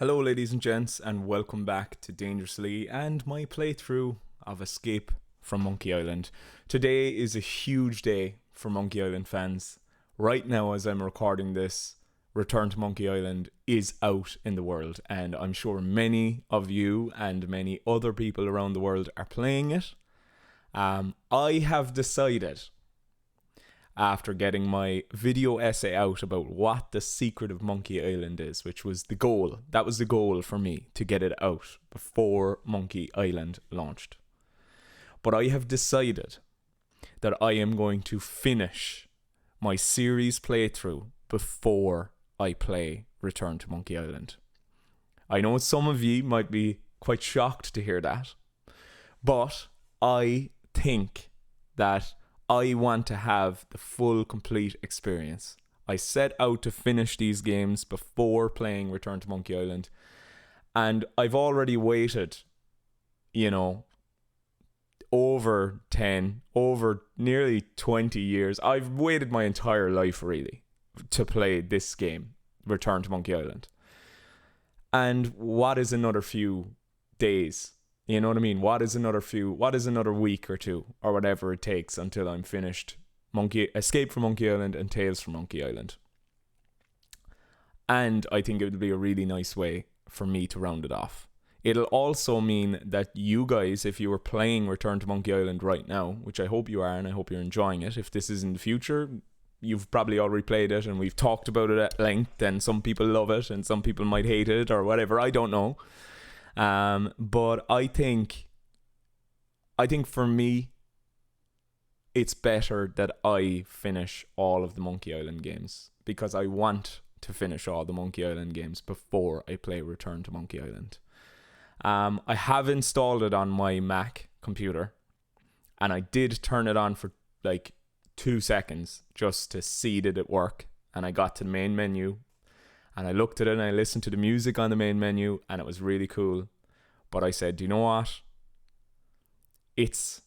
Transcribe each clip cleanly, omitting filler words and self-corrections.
Hello ladies and gents, and welcome back to Dangerously and my playthrough of Escape from Monkey Island. Today is a huge day for Monkey Island fans. Right now as I'm recording this, Return to Monkey Island is out in the world, and I'm sure many of you and many other people around the world are playing it. I have decided, after getting my video essay out about what the secret of Monkey Island is, which was the goal. That was the goal for me, to get it out before Monkey Island launched. But I have decided that I am going to finish my series playthrough before I play Return to Monkey Island. I know some of you might be quite shocked to hear that, but I think that I want to have the full, complete experience. I set out to finish these games before playing Return to Monkey Island, and I've already waited, over nearly 20 years. I've waited my entire life, really, to play this game, Return to Monkey Island. And what is another few days? You know what I mean? What is another week or two, or whatever it takes until I'm finished Escape from Monkey Island and Tales from Monkey Island. And I think it would be a really nice way for me to round it off. It'll also mean that you guys, if you were playing Return to Monkey Island right now, which I hope you are and I hope you're enjoying it, if this is in the future, you've probably already played it and we've talked about it at length, and some people love it and some people might hate it or whatever, I don't know. But I think for me, it's better that I finish all of the Monkey Island games, because I want to finish all the Monkey Island games before I play Return to Monkey Island. I have installed it on my Mac computer, and I did turn it on for like 2 seconds just to see did it work, and I got to the main menu. And I looked at it and I listened to the music on the main menu, and it was really cool. But I said, do you know what? It's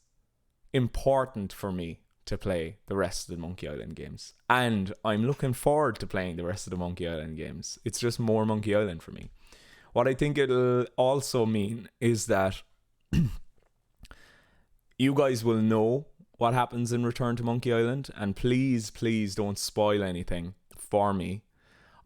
important for me to play the rest of the Monkey Island games. And I'm looking forward to playing the rest of the Monkey Island games. It's just more Monkey Island for me. What I think it'll also mean is that you guys will know what happens in Return to Monkey Island. And please don't spoil anything for me.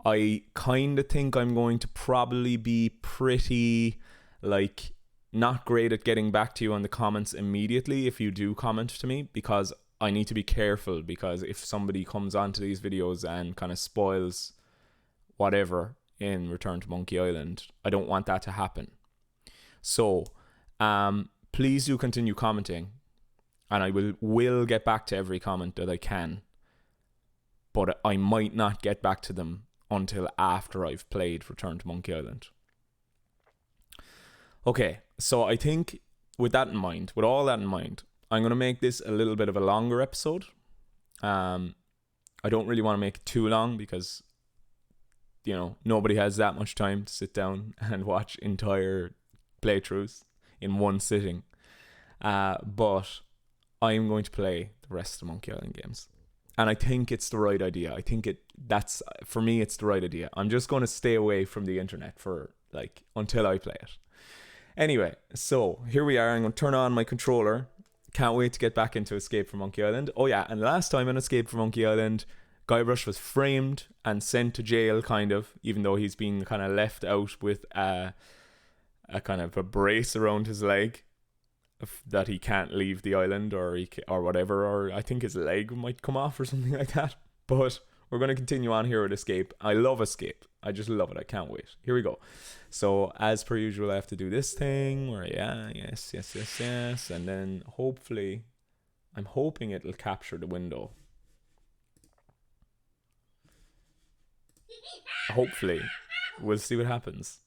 I kind of think I'm going to probably be pretty, not great at getting back to you on the comments immediately if you do comment to me, because I need to be careful, because if somebody comes onto these videos and kind of spoils whatever in Return to Monkey Island, I don't want that to happen. So, please do continue commenting, and I will get back to every comment that I can, but I might not get back to them until after I've played Return to Monkey Island. Okay, so I think with all that in mind, I'm going to make this a little bit of a longer episode. I don't really want to make it too long, because, nobody has that much time to sit down and watch entire playthroughs in one sitting. But I'm going to play the rest of the Monkey Island games. And I think it's the right idea. I think for me, it's the right idea. I'm just going to stay away from the internet for until I play it. Anyway, so here we are. I'm going to turn on my controller. Can't wait to get back into Escape from Monkey Island. Oh yeah, and last time in Escape from Monkey Island, Guybrush was framed and sent to jail, even though he's been kind of left out with a kind of a brace around his leg, that he can't leave the island or whatever, or I think his leg might come off or something like that. But we're going to continue on here with Escape. I love Escape. I just love it. I can't wait. Here we go. So as per usual, I have to do this thing where yes, and then I'm hoping it'll capture the window. Hopefully. We'll see what happens.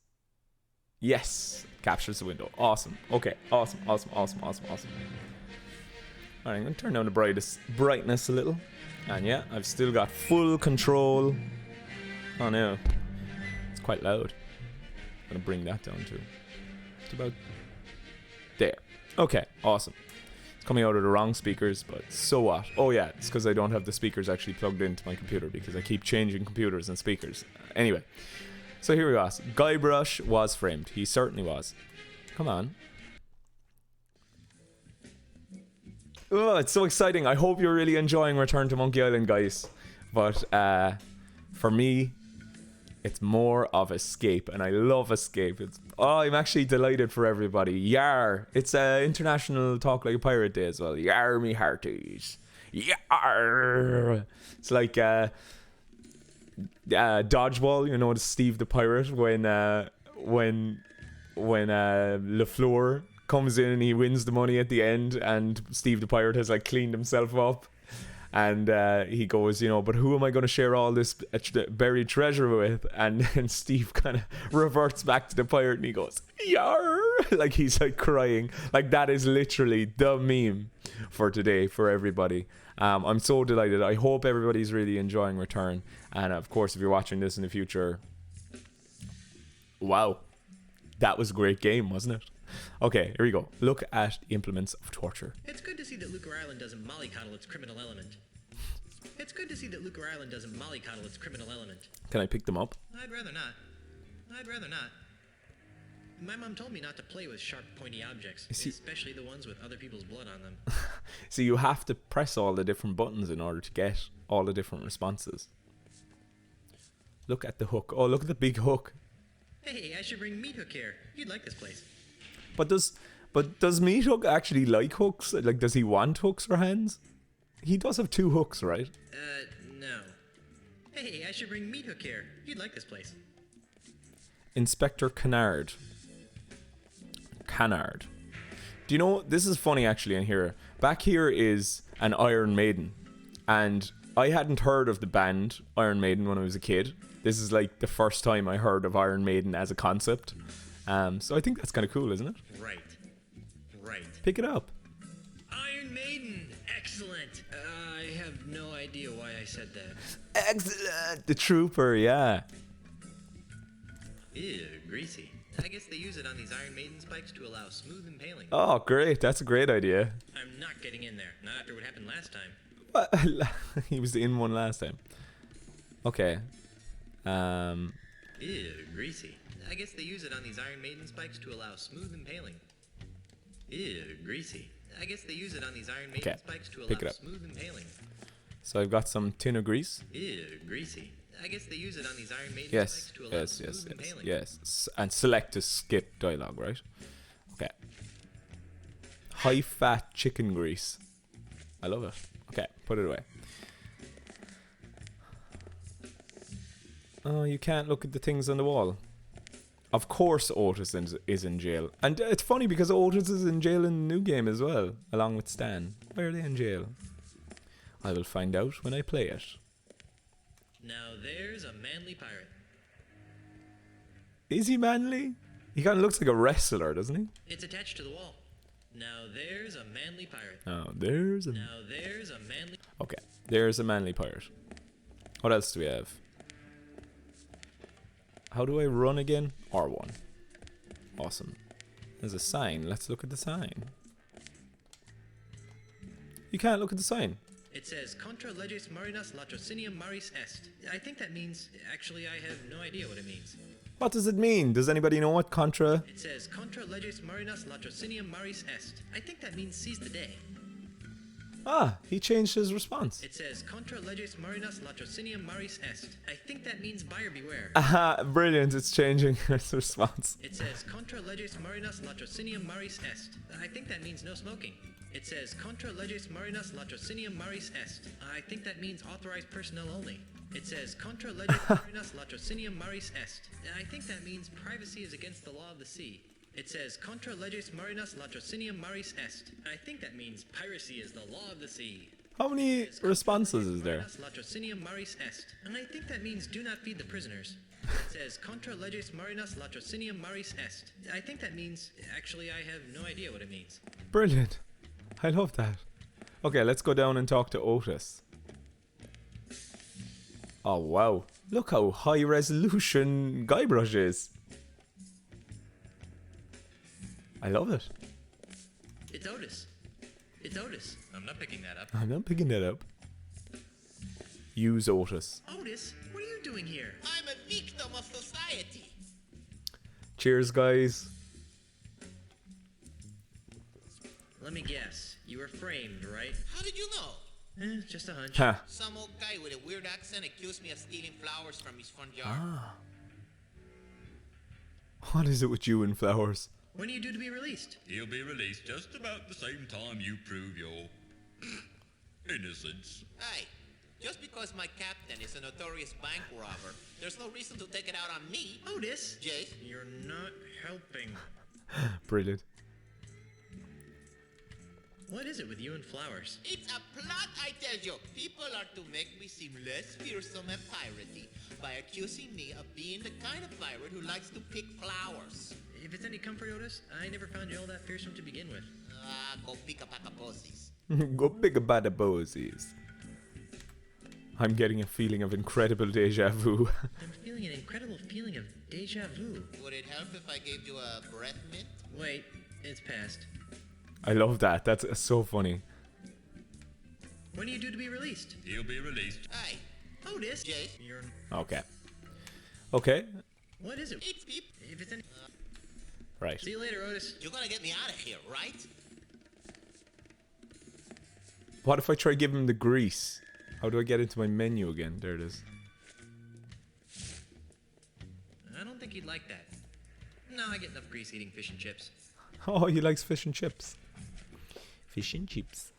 Yes, captures the window. Awesome. Okay, awesome. Alright, I'm going to turn down the brightness a little. And yeah, I've still got full control. Oh no, it's quite loud. I'm going to bring that down too. It's about there. Okay, awesome. It's coming out of the wrong speakers, but so what? Oh yeah, it's because I don't have the speakers actually plugged into my computer, because I keep changing computers and speakers. Anyway, So here we go. Guybrush was framed. He certainly was. Come on. Oh, it's so exciting. I hope you're really enjoying Return to Monkey Island, guys. But for me, it's more of escape, and I love escape. I'm actually delighted for everybody. Yar! It's International Talk Like a Pirate Day as well. Yar, me hearties. Yar! It's like Dodgeball, you know, Steve the Pirate, when LaFleur comes in and he wins the money at the end, and Steve the Pirate has like cleaned himself up, and he goes, you know, but who am I going to share all this buried treasure with? And then Steve kind of reverts back to the pirate and he goes, yar, like he's like crying. Like that is literally the meme for today for everybody. I'm so delighted. I hope everybody's really enjoying Return, and of course if you're watching this in the future, wow, that was a great game, wasn't it? Okay, here we go. Look at the implements of torture. It's good to see that Lucre Island doesn't mollycoddle its criminal element. It's good to see that Lucre Island doesn't mollycoddle its criminal element. Can I pick them up? I'd rather not. My mom told me not to play with sharp, pointy objects, especially the ones with other people's blood on them. So you have to press all the different buttons in order to get all the different responses. Look at the hook. Oh, look at the big hook. Hey, I should bring Meat Hook here. You'd like this place. But does Meat Hook actually like hooks? Like, does he want hooks for hands? He does have 2 hooks, right? No. Hey, I should bring Meat Hook here. You'd like this place. Inspector Canard. Do you know, this is funny actually in here. Back here is an Iron Maiden. And I hadn't heard of the band Iron Maiden when I was a kid. This is like the first time I heard of Iron Maiden as a concept. So I think that's kind of cool, isn't it? Right. Pick it up. Iron Maiden! Excellent! I have no idea why I said that. Excellent! The Trooper, yeah. Ew, greasy. I guess they use it on these Iron Maiden spikes to allow smooth impaling. Oh, great. That's a great idea. I'm not getting in there. Not after what happened last time. What? He was in one last time. Okay. Ew, greasy. I guess they use it on these Iron Maiden spikes to allow smooth impaling. Ew, greasy. I guess they use it on these Iron Maiden spikes to allow smooth impaling. So I've got some tin of grease. Ew, greasy. I guess they use it on these Iron Maiden spikes to allow smooth impaling. Yes. And select to skip dialogue, right? Okay. High fat chicken grease. I love it. Okay, put it away. Oh, you can't look at the things on the wall. Of course Otis is in jail. And it's funny because Otis is in jail in the new game as well, along with Stan. Why are they in jail? I will find out when I play it. Now there's a manly pirate. Is he manly? He kind of looks like a wrestler, doesn't he? It's attached to the wall. Now there's a manly pirate. Now there's a manly... Okay, there's a manly pirate. What else do we have? How do I run again? R1. Awesome. There's a sign. Let's look at the sign. You can't look at the sign. It says, Contra leges marinas latrocinium maris est. I think that means... Actually, I have no idea what it means. What does it mean? Does anybody know what contra... It says, Contra leges marinas latrocinium maris est. I think that means seize the day. Ah, he changed his response. It says, Contra leges marinas latrocinium maris est. I think that means buyer beware. Aha, brilliant. It's changing his response. It says, Contra leges marinas latrocinium maris est. I think that means no smoking. It says, Contra leges marinas latrocinium maris est. I think that means authorized personnel only. It says, Contra leges marinas latrocinium maris est. I think that means privacy is against the law of the sea. It says, Contra leges marinas latrocinium maris est. I think that means piracy is the law of the sea. How many responses is there? Latrocinium maris est. And I think that means do not feed the prisoners. It says, Contra leges marinas latrocinium maris est. I think that means... Actually, I have no idea what it means. Brilliant. I love that. Okay, let's go down and talk to Otis. Oh, wow. Look how high resolution Guybrush is. I love it. It's Otis. It's Otis. I'm not picking that up. I'm not picking that up. Use Otis. Otis? What are you you doing here? I'm a victim of society. Cheers, guys. Let me guess. You were framed, right? How did you know? Just a hunch. Huh. Some old guy with a weird accent accused me of stealing flowers from his front yard. Ah. What is it with you and flowers? When are you due to be released? He'll be released just about the same time you prove your innocence. Hey, just because my captain is a notorious bank robber, there's no reason to take it out on me. Otis! Jay? You're not helping. Brilliant. What is it with you and flowers? It's a plot, I tell you. People are to make me seem less fearsome and piratey by accusing me of being the kind of pirate who likes to pick flowers. If it's any comfort, Otis, I never found you all that fearsome to begin with. Go pick a pack of posies. Go big about the posies. I'm getting a feeling of incredible deja vu. I'm feeling an incredible feeling of deja vu. Would it help if I gave you a breath mint? Wait, it's past. I love that. That's so funny. When are you due to be released? He'll be released. Hey, Otis! Jay? You're... Okay. Okay. What is it? It's peep. If it's any... Right. See you later, Otis. You're gonna get me out of here, right? What if I try give him the grease? How do I get into my menu again? There it is. I don't think he'd like that. No, I get enough grease eating fish and chips. Oh, he likes fish and chips. Fish and chips.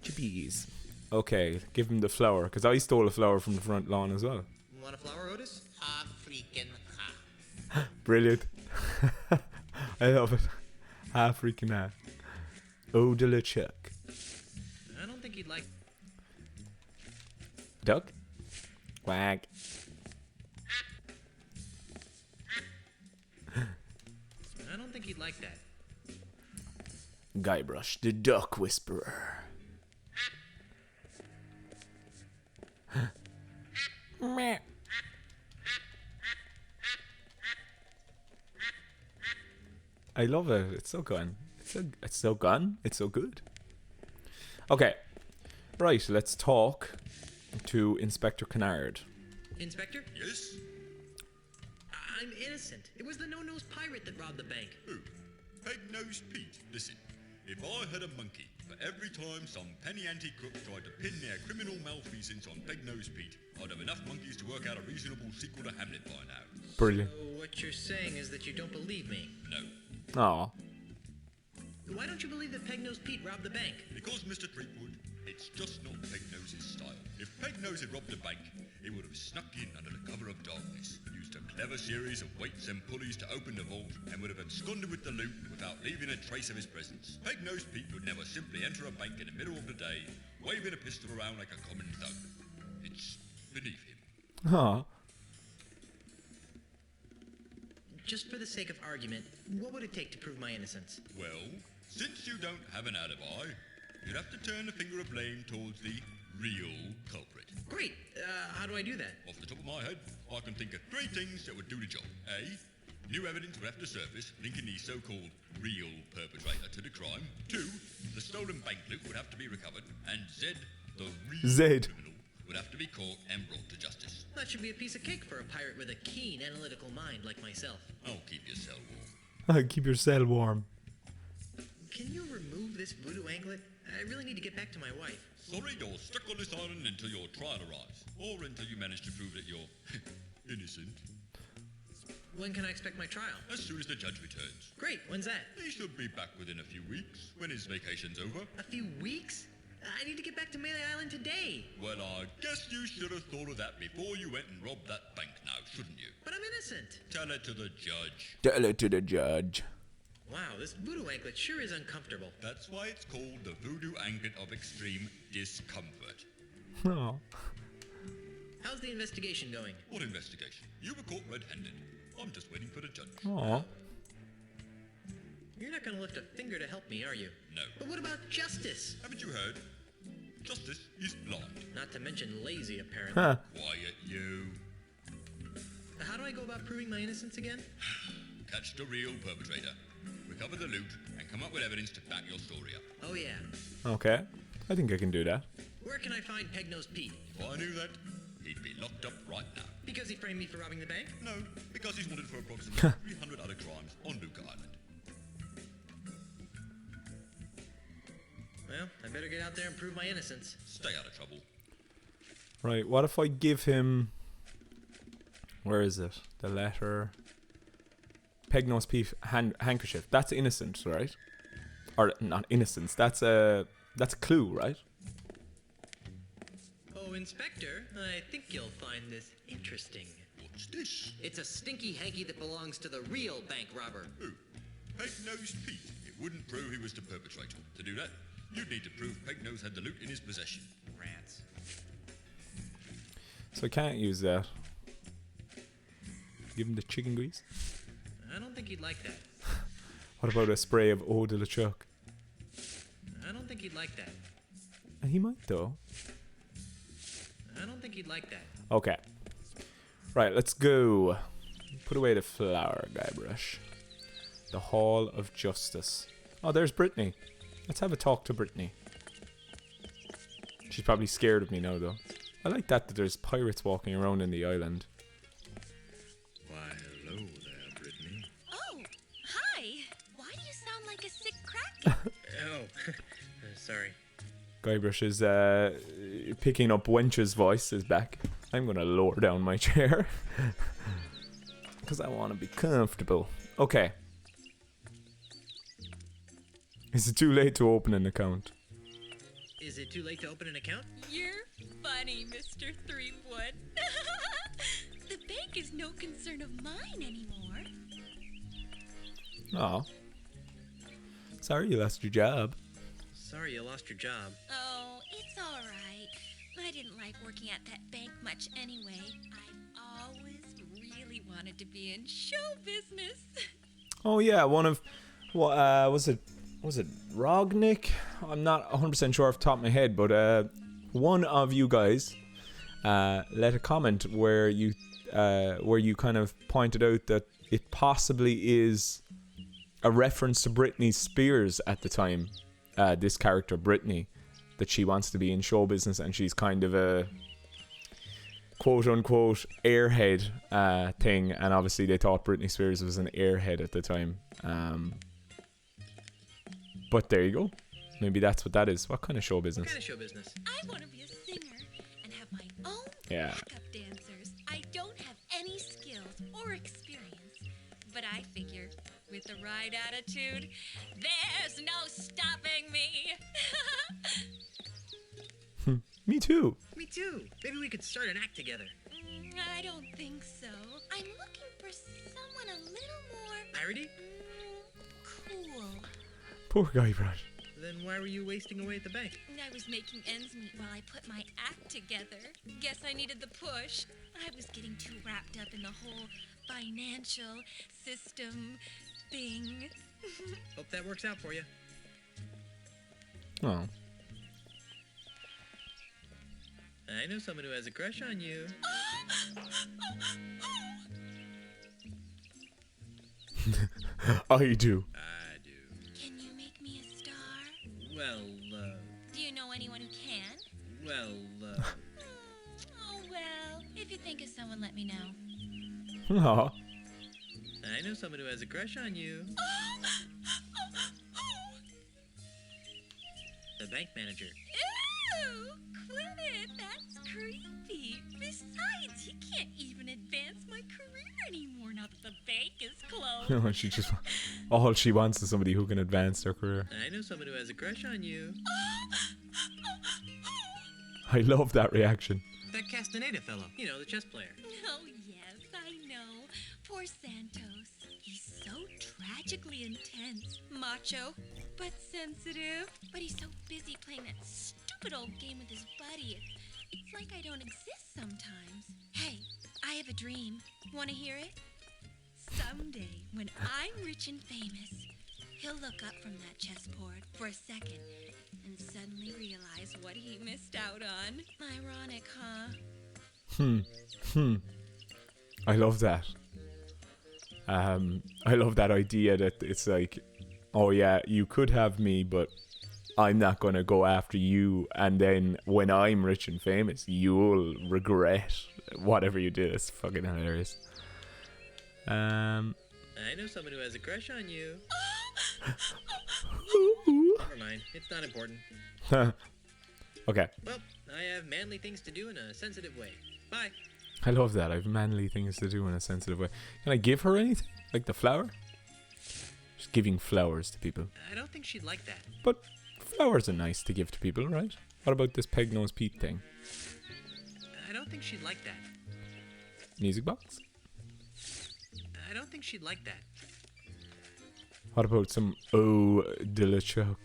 Chippies. Okay, give him the flower, because I stole a flower from the front lawn as well. Want a flower, Otis? Ha freaking ha. Brilliant. I love it. Freaking ha. Oh, de la chuck. I don't think he'd like... Duck? Quack. I don't think he'd like that. Guybrush, the duck whisperer. Meh. I love it. It's so good. It's so gone. It's so good. Okay. Right, let's talk to Inspector Kennard. Inspector? Yes? I'm innocent. It was the no-nose pirate that robbed the bank. Who? Peg-nosed Pete. Listen, if I had a monkey for every time some penny ante crook tried to pin their criminal malfeasance on Peg-nosed Pete, I'd have enough monkeys to work out a reasonable sequel to Hamlet by now. Brilliant. So what you're saying is that you don't believe me. No. Aw. Why don't you believe that Peg-Nosed Pete robbed the bank? Because, Mr. Threepwood, it's just not Peg-Nose's style. If Peg-Nose had robbed a bank, he would have snuck in under the cover of darkness, used a clever series of weights and pulleys to open the vault, and would have absconded with the loot without leaving a trace of his presence. Peg-Nosed Pete would never simply enter a bank in the middle of the day, waving a pistol around like a common thug. It's beneath him. Aw. Just for the sake of argument, what would it take to prove my innocence? Well, since you don't have an alibi, you'd have to turn the finger of blame towards the real culprit. Great. How do I do that? Off the top of my head, I can think of three things that would do the job. A, new evidence would have to surface linking the so-called real perpetrator to the crime. 2, the stolen bank loot would have to be recovered. And Z, the real Zed. criminal, would have to be caught and brought to justice. That should be a piece of cake for a pirate with a keen analytical mind like myself. I'll keep your cell warm. Keep your cell warm. Can you remove this voodoo anklet? I really need to get back to my wife. Sorry, you're stuck on this island until your trial arrives, or until you manage to prove that you're innocent. When can I expect my trial? As soon as the judge returns. Great. When's that? He should be back within a few weeks, when his vacation's over. A few weeks? I need to get back to Melee Island today. Well, I guess you should have thought of that before you went and robbed that bank now, shouldn't you? But I'm innocent. Tell it to the judge. Tell it to the judge. Wow, this voodoo anklet sure is uncomfortable. That's why it's called the voodoo anklet of extreme discomfort. Aw. How's the investigation going? What investigation? You were caught red-handed. I'm just waiting for the judge. Aw. You're not going to lift a finger to help me, are you? No. But what about justice? Haven't you heard? Justice is blind. Not to mention lazy, apparently. Huh. Quiet, you. How do I go about proving my innocence again? Catch the real perpetrator. Recover the loot and come up with evidence to back your story up. Oh, yeah. Okay. I think I can do that. Where can I find Peg-Nosed Pete? If I knew that, He'd be locked up right now. Because he framed me for robbing the bank? No, because he's wanted for approximately 300 other crimes on Lucre Island. Well, I better get out there and prove my innocence. Stay out of trouble. Right, what if I give him... Where is it? The letter... Peg-Nose Pete handkerchief. That's innocent, right? Or, not innocence. That's a clue, right? Oh, Inspector, I think you'll find this interesting. What's this? It's a stinky hanky that belongs to the real bank robber. Who? Peg-Nose Pete. It wouldn't prove he was the perpetrator. To do that, you'd need to prove Peg-Nose had the loot in his possession. Rats. So I can't use that. Give him the chicken grease. I don't think he'd like that. What about a spray of eau de la choc? I don't think he'd like that. He might though. I don't think he'd like that. Okay. Right, let's go. Put away the flower, Guybrush. The Hall of Justice. Oh, there's Brittany. Let's have a talk to Brittany. She's probably scared of me now, though. I like that there's pirates walking around in the island. Why, hello there, Brittany. Oh, hi. Why do you sound like a sick crack? Oh, sorry. Guybrush is picking up Wench's voice is back. I'm going to lower down my chair. Because I want to be comfortable. Okay. Is it too late to open an account? Is it too late to open an account? You're funny, Mr. Threepwood. The bank is no concern of mine anymore. Oh. Sorry you lost your job. Sorry you lost your job. Oh, it's all right. I didn't like working at that bank much anyway. I've always really wanted to be in show business. Oh yeah, one of... What was it Rognick? I'm not 100% sure off the top of my head, but one of you guys let a comment where you kind of pointed out that it possibly is a reference to Britney Spears at the time. This character, Brittany, that she wants to be in show business and she's kind of a quote-unquote airhead thing, and obviously they thought Britney Spears was an airhead at the time. But there you go. Maybe that's what that is. What kind of show business? What kind of show business? I want to be a singer and have my own Yeah. backup dancers. I don't have any skills or experience, but I figure with the right attitude, there's no stopping me. Me too. Me too. Maybe we could start an act together. I don't think so. I'm looking for someone a little more Irony? cool. Poor Guybrush. Then why were you wasting away at the bank? I was making ends meet while I put my act together. Guess I needed the push. I was getting too wrapped up in the whole financial system thing. Hope that works out for you. Oh. I know someone who has a crush on you. I do. I do. Can you make me a star? Well, Do you know anyone who can? Oh, well, if you think of someone, let me know. Aw. I know someone who has a crush on you. The bank manager. Ew! Quit it! That's creepy. Besides, he can't even advance my career anymore now that the bank is closed. She just... All she wants is somebody who can advance their career. I know someone who has a crush on you. I love that reaction. That Castaneda fellow. You know, the chess player. Oh, yes, I know. Poor Santos. He's so tragically intense. Macho, but sensitive. But he's so busy playing that stupid old game with his buddy. It's like I don't exist sometimes. Hey, I have a dream. Want to hear it? Someday, when I'm rich and famous, he'll look up from that chessboard for a second and suddenly realize what he missed out on. Ironic, huh? I love that. I love that idea that it's like, oh yeah, you could have me, but I'm not going to go after you, and then when I'm rich and famous, you'll regret whatever you did. It's fucking hilarious. I know someone who has a crush on you. Never mind. It's not important. Okay. Well, I have manly things to do in a sensitive way. Bye. I love that. I have manly things to do in a sensitive way. Can I give her anything? Like the flower? Just giving flowers to people. I don't think she'd like that. But flowers are nice to give to people, right? What about this Peg-Nose Pete thing? I don't think she'd like that. Music box? I don't think she'd like that. What about some eau de la choc?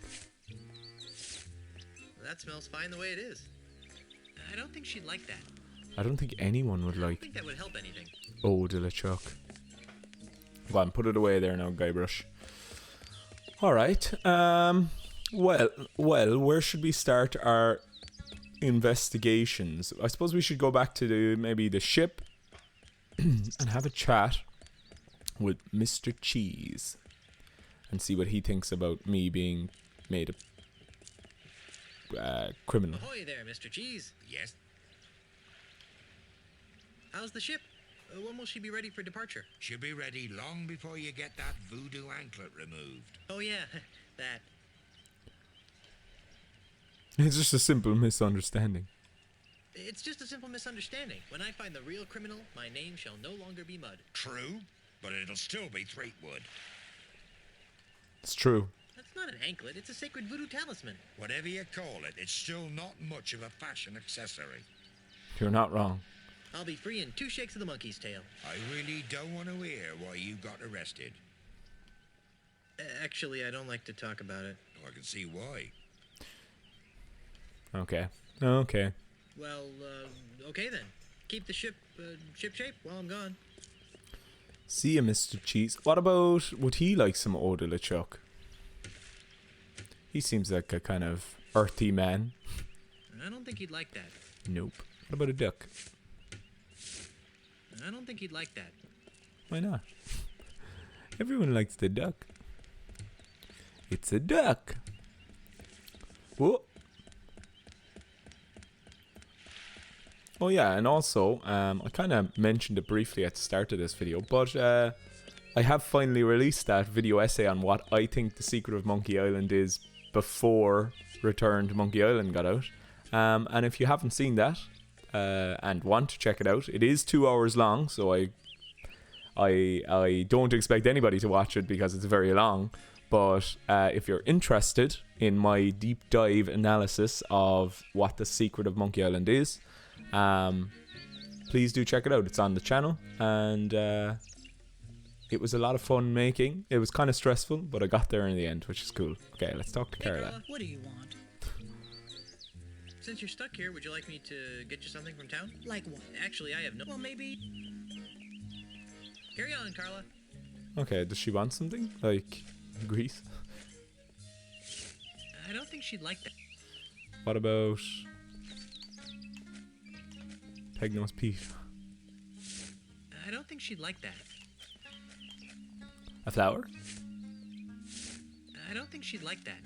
That smells fine the way it is. I don't think she'd like that. I don't think anyone would I don't like think that would help anything. eau de la choc. Go on, put it away there now, Guybrush. Alright, well, where should we start our investigations? I suppose we should go back to maybe the ship and have a chat with Mr. Cheese and see what he thinks about me being made a criminal. Ahoy there, Mr. Cheese. Yes? How's the ship? When will she be ready for departure? She'll be ready long before you get that voodoo anklet removed. Oh yeah, that. It's just a simple misunderstanding. It's just a simple misunderstanding. When I find the real criminal, my name shall no longer be Mud. True, but it'll still be Threepwood. It's true. That's not an anklet, it's a sacred voodoo talisman. Whatever you call it, it's still not much of a fashion accessory. You're not wrong. I'll be free in 2 shakes of the monkey's tail. I really don't want to hear why you got arrested. Actually, I don't like to talk about it. Oh, I can see why. Okay. Okay. Well, okay then. Keep the ship shape while I'm gone. See you, Mr. Cheese. What about, would he like some eau de la choc? He seems like a kind of earthy man. I don't think he'd like that. Nope. What about a duck? I don't think he'd like that. Why not? Everyone likes the duck. It's a duck. Whoa. Oh yeah, and also, I kind of mentioned it briefly at the start of this video, but I have finally released that video essay on what I think the secret of Monkey Island is before Return to Monkey Island got out. And if you haven't seen that and want to check it out, it is 2 hours long, so I don't expect anybody to watch it because it's very long. But if you're interested in my deep dive analysis of what the secret of Monkey Island is, please do check it out. It's on the channel, and it was a lot of fun making. It was kind of stressful, but I got there in the end, which is cool. Okay, let's talk to Hey, Carla. Carla, what do you want? Since you're stuck here, would you like me to get you something from town? Like what? Actually, I have no... Well, maybe. Carry on, Carla. Okay, does she want something? Like grease? I don't think she'd like that. What about Peg-Nose Pete? I don't think she'd like that. A flower? I don't think she'd like that.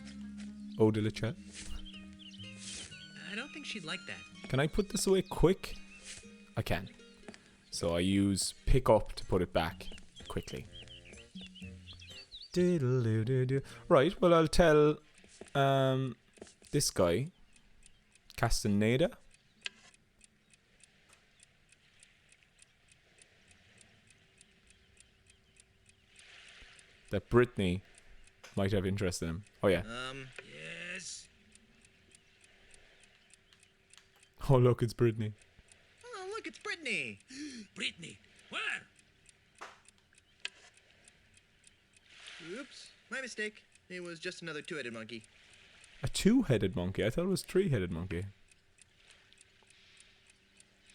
Eau de la choc? I don't think she'd like that. Can I put this away quick? I can. So I use pick up to put it back quickly. Diddle-doo-doo-doo. Right, well I'll tell this guy, Castaneda. That Brittany might have interest in him. Oh yeah. Yes? Oh look, it's Brittany. Oh, look, it's Brittany. Brittany, where? Oops, my mistake. It was just another 2-headed monkey. A 2-headed monkey? I thought it was 3-headed monkey.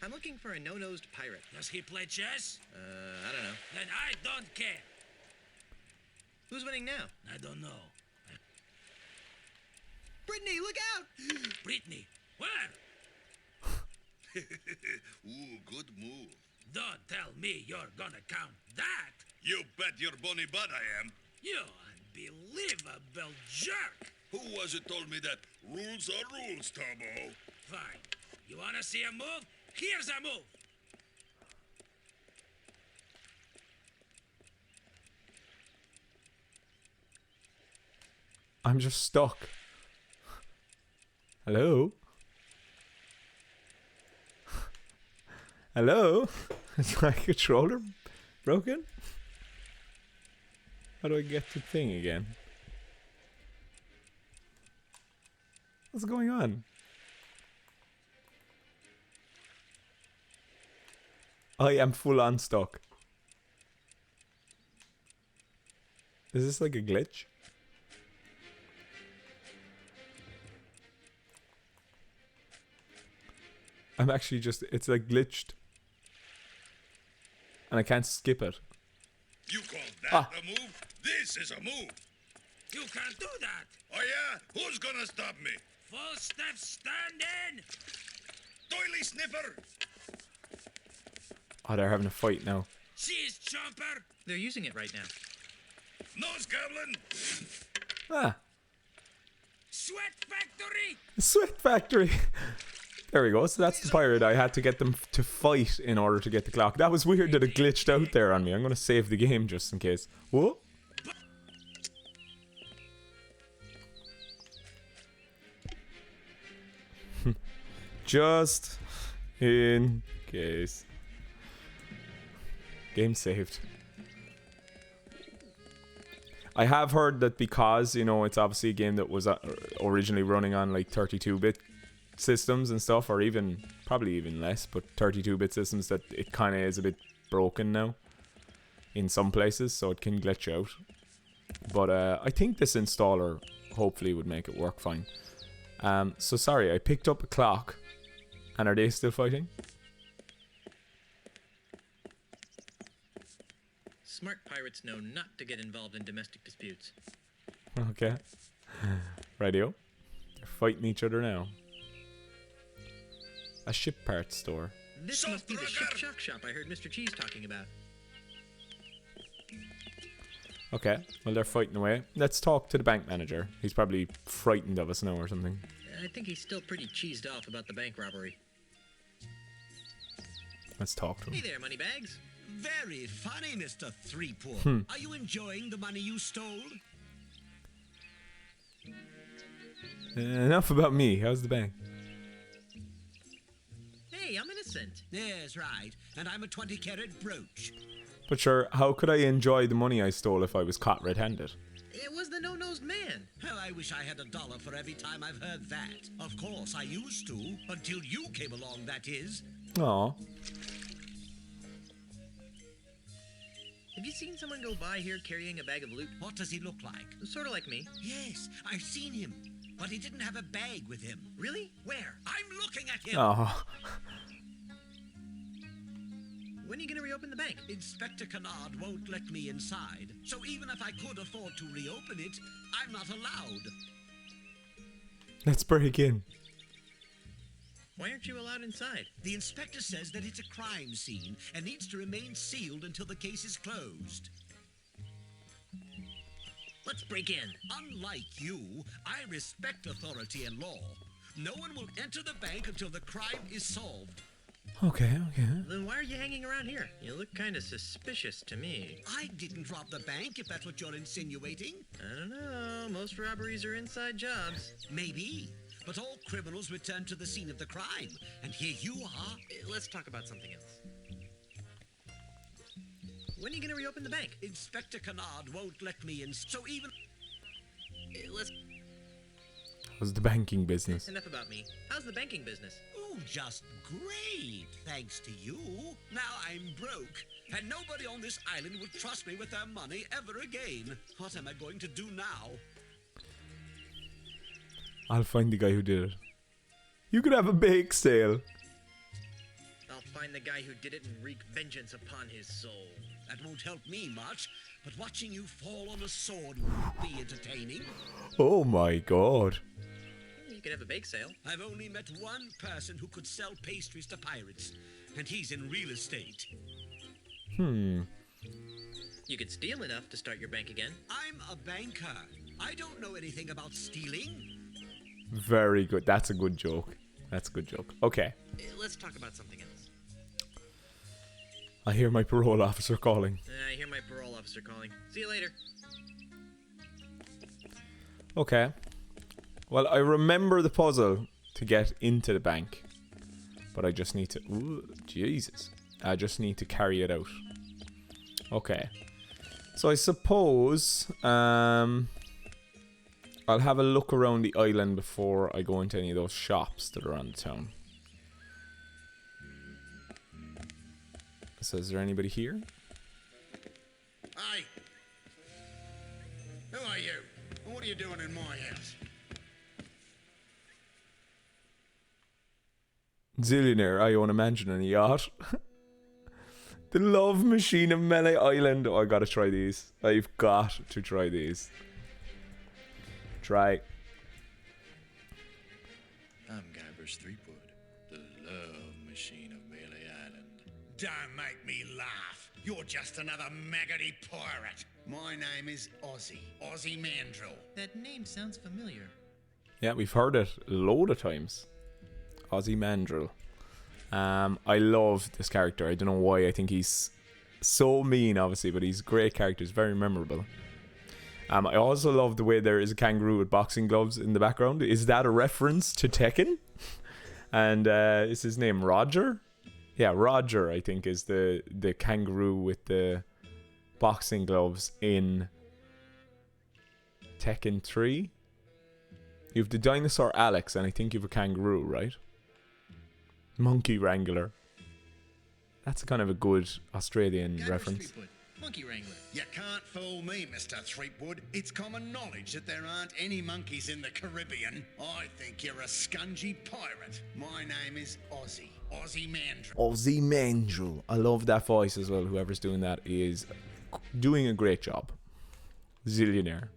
I'm looking for a no-nosed pirate. Does he play chess? I don't know. Then I don't care. Who's winning now? I don't know. Brittany, look out! Brittany, where? Ooh, good move. Don't tell me you're gonna count that. You bet your bonny butt I am. You unbelievable jerk. Who was it told me that? Rules are rules, Turbo. Fine. You wanna see a move? Here's a move. I'm just stuck. Hello? Hello? Is my controller broken? How do I get the thing again? What's going on? I am full on stuck. Is this like a glitch? I'm actually just, it's like glitched. And I can't skip it. You call that a move? This is a move. You can't do that. Oh yeah? Who's gonna stop me? Full step standing. Doily Sniffer! Oh, they're having a fight now. Cheese chomper. They're using it right now. Nose Goblin! Ah, Sweat factory. Sweat Factory. There we go. So that's the pirate. I had to get them to fight in order to get the clock. That was weird that it glitched out there on me. I'm going to save the game just in case. Whoa. Just in case. Game saved. I have heard that because, you know, it's obviously a game that was originally running on like 32-bit systems and stuff, or even probably even less, but 32-bit systems, that it kind of is a bit broken now in some places, so it can glitch out. But I think this installer hopefully would make it work fine. So sorry, I picked up a clock, and are they still fighting? Smart pirates know not to get involved in domestic disputes. Okay. Radio. They're fighting each other now. A ship parts store. This must be the ship shock shop I heard Mr. Cheese talking about. Okay, well they're fighting away. Let's talk to the bank manager. He's probably frightened of us now or something. I think he's still pretty cheesed off about the bank robbery. Let's talk to Hey him. there, Moneybags. Very funny, Mr. Threepwood. Are you enjoying the money you stole? Enough about me. How's the bank? Hey, I'm innocent. Yes, right. And I'm a 20-carat brooch. But sure, how could I enjoy the money I stole if I was caught red-handed? It was the no-nosed man. How I wish I had $1 for every time I've heard that. Of course, I used to, until you came along, that is. Aw. Have you seen someone go by here carrying a bag of loot? What does he look like? Sort of like me. Yes, I've seen him. But he didn't have a bag with him. Really? Where? I'm looking at him. Aw. When are you gonna reopen the bank? Inspector Kennard won't let me inside. So even if I could afford to reopen it, I'm not allowed. Let's break in. Why aren't you allowed inside? The inspector says that it's a crime scene and needs to remain sealed until the case is closed. Let's break in. Unlike you, I respect authority and law. No one will enter the bank until the crime is solved. Okay, okay. Then why are you hanging around here? You look kind of suspicious to me. I didn't rob the bank, if that's what you're insinuating. I don't know. Most robberies are inside jobs. Maybe. But all criminals return to the scene of the crime. And here you are. Let's talk about something else. When are you gonna reopen the bank? Inspector Kennard won't let me in, so even... Let's... How's the banking business? Enough about me. How's the banking business? Oh, just great. Thanks to you. Now I'm broke. And nobody on this island will trust me with their money ever again. What am I going to do now? I'll find the guy who did it. You could have a bake sale. I'll find the guy who did it and wreak vengeance upon his soul. That won't help me much, but watching you fall on a sword will be entertaining. Oh my god. You could have a bake sale. I've only met one person who could sell pastries to pirates, and he's in real estate. Hmm. You could steal enough to start your bank again. I'm a banker. I don't know anything about stealing. Very good. That's a good joke. That's a good joke. Okay. Let's talk about something else. I hear my parole officer calling. I hear my parole officer calling. See you later. Okay. Well, I remember the puzzle to get into the bank. But I just need to... Ooh, Jesus. I just need to carry it out. Okay. So I suppose... I'll have a look around the island before I go into any of those shops that are on the town. So is there anybody here? Hey! Who are you? And what are you doing in my house? Zillionaire, I own a mansion and a yacht. The love machine of Melee Island. Oh, I gotta try these. I've got to try these. Try. I'm Guybrush Threepwood, the love machine of Melee Island. Don't make me laugh. You're just another maggoty pirate. My name is Ozzy. Ozzy Mandrill. That name sounds familiar. Yeah, we've heard it a load of times. Ozzy Mandrill. I love this character. I don't know why. I think he's so mean, obviously, but he's a great character. He's very memorable. I also love the way there is a kangaroo with boxing gloves in the background. Is that a reference to Tekken? And is his name Roger? Yeah, Roger, I think, is the kangaroo with the boxing gloves in Tekken 3. You have the dinosaur Alex, and I think you have a kangaroo, right? Monkey Wrangler. That's kind of a good Australian Guybrush reference. Threepwood, Monkey Wrangler. You can't fool me, Mr. Threepwood. It's common knowledge that there aren't any monkeys in the Caribbean. I think you're a scungy pirate. My name is Ozzy. Ozzy Mandrill. Ozzy Mandrill. I love that voice as well. Whoever's doing that is doing a great job. Zillionaire.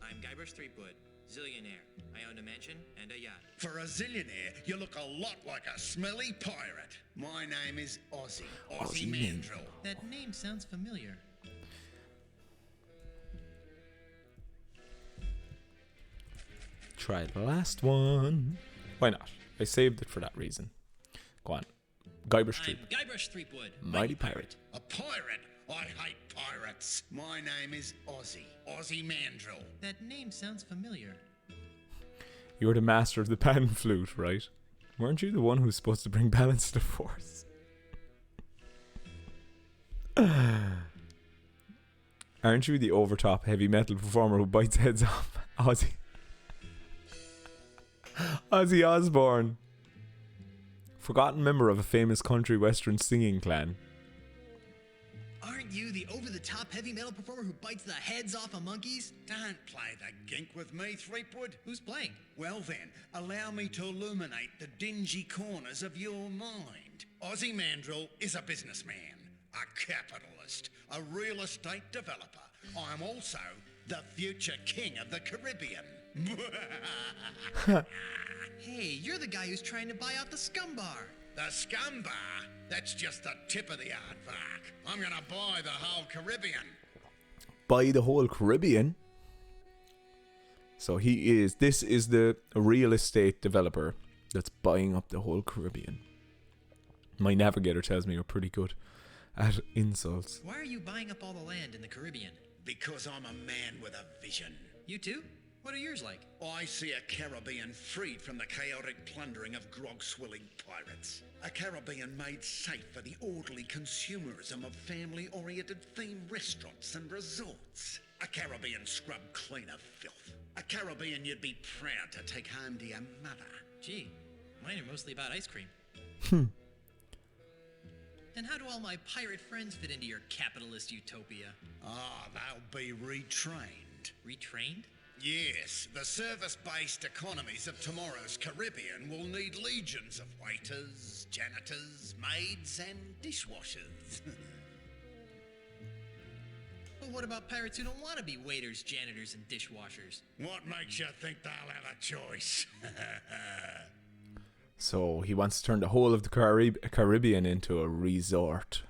I'm Guybrush Threepwood, zillionaire. I own a mansion and a yacht. For a zillionaire, you look a lot like a smelly pirate. My name is Ozzy. Ozzy Mandrill. That name sounds familiar. Try the last one. Why not? I saved it for that reason. Go on. Guybrush I'm Threepwood. Guybrush Threepwood, Mighty pirate. A pirate? I hate pirates. My name is Ozzy. Ozzy Mandrill. That name sounds familiar. You're the master of the pan flute, right? Weren't you the one who's supposed to bring balance to the force? Aren't you the overtop heavy metal performer who bites heads off? Ozzy Osbourne. Forgotten member of a famous country western singing clan. Aren't you the over-the-top heavy metal performer who bites the heads off of monkeys? Don't play the gink with me, Threepwood. Who's playing? Well then, allow me to illuminate the dingy corners of your mind. Ozzy Mandrill is a businessman, a capitalist, a real estate developer. I'm also the future king of the Caribbean. Hey, you're the guy who's trying to buy out the Scum Bar. The Scum Bar? That's just the tip of the aardvark. I'm gonna buy the whole Caribbean. Buy the whole Caribbean? So this is the real estate developer that's buying up the whole Caribbean. My navigator tells me you're pretty good at insults. Why are you buying up all the land in the Caribbean? Because I'm a man with a vision. You too? What are yours like? I see a Caribbean freed from the chaotic plundering of grog-swilling pirates. A Caribbean made safe for the orderly consumerism of family-oriented themed restaurants and resorts. A Caribbean scrubbed clean of filth. A Caribbean you'd be proud to take home to your mother. Gee, mine are mostly about ice cream. Then how do all my pirate friends fit into your capitalist utopia? They'll be retrained. Retrained? Yes, the service-based economies of tomorrow's Caribbean will need legions of waiters, janitors, maids, and dishwashers. Well, what about pirates who don't want to be waiters, janitors, and dishwashers? What makes you think they'll have a choice? So he wants to turn the whole of the Caribbean into a resort.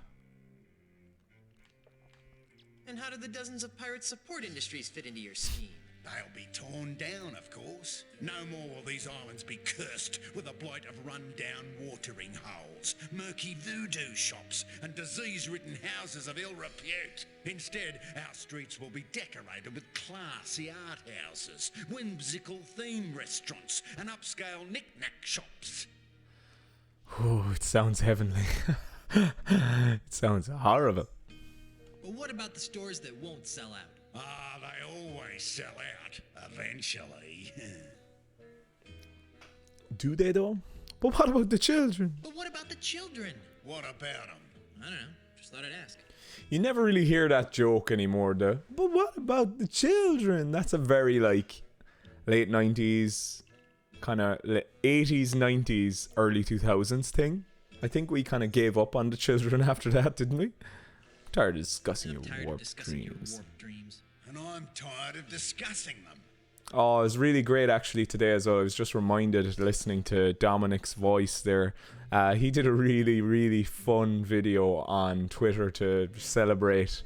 And how do the dozens of pirate support industries fit into your scheme? They'll be torn down, of course. No more will these islands be cursed with a blight of run-down watering holes, murky voodoo shops, and disease-ridden houses of ill repute. Instead, our streets will be decorated with classy art houses, whimsical theme restaurants, and upscale knick-knack shops. Oh, it sounds heavenly. It sounds horrible. But what about the stores that won't sell out? Ah, they always sell out, eventually. Do they though? But what about the children? But what about the children? What about them? I don't know. Just thought I'd ask. You never really hear that joke anymore, though. But what about the children? That's a very, like, late 90s, kind of 80s, 90s, early 2000s thing. I think we kind of gave up on the children after that, didn't we? Tired of discussing your warped dreams. And I'm tired of discussing them. Oh, it was really great actually today as well. I was just reminded listening to Dominic's voice there. He did a really, really fun video on Twitter to celebrate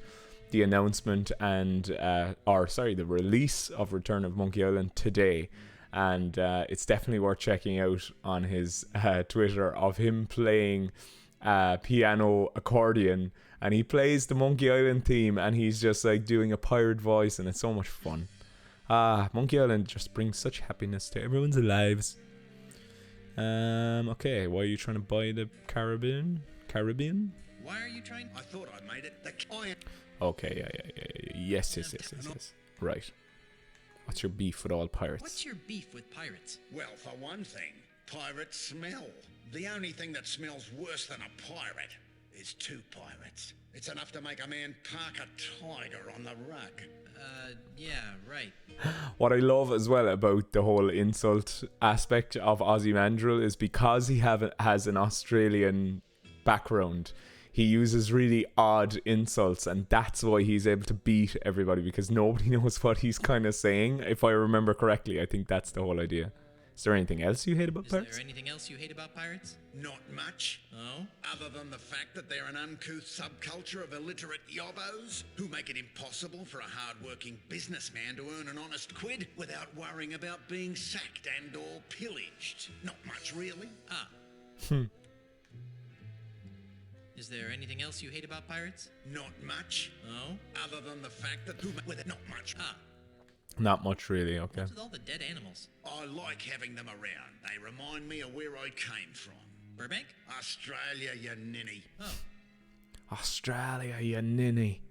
the announcement and, the release of Return of Monkey Island today. And it's definitely worth checking out on his Twitter of him playing piano accordion. And he plays the Monkey Island theme and he's just like doing a pirate voice and it's so much fun. Monkey Island just brings such happiness to everyone's lives. Okay, why are you trying to buy the Caribbean? Why are you trying? I thought I made it the coin. Okay, yeah. Yes. Right. What's your beef with all pirates? What's your beef with pirates? Well, for one thing, pirates smell. The only thing that smells worse than a pirate is two pirates. It's enough to make a man park a tiger on the rug. Yeah, right. What I love as well about the whole insult aspect of Ozymandias is because he has an Australian background, he uses really odd insults and that's why he's able to beat everybody because nobody knows what he's kind of saying. If I remember correctly, I think that's the whole idea. Is there anything else you hate about pirates? Is there anything else you hate about pirates? Not much. Oh? Other than the fact that they're an uncouth subculture of illiterate yobbos who make it impossible for a hard-working businessman to earn an honest quid without worrying about being sacked and or pillaged. Not much, really. Is there anything else you hate about pirates? Not much. Oh? Other than the fact that not much. Not much, really, okay. What's with all the dead animals? I like having them around. They remind me of where I came from. Burbank? Australia, you ninny. Oh. Australia, you ninny.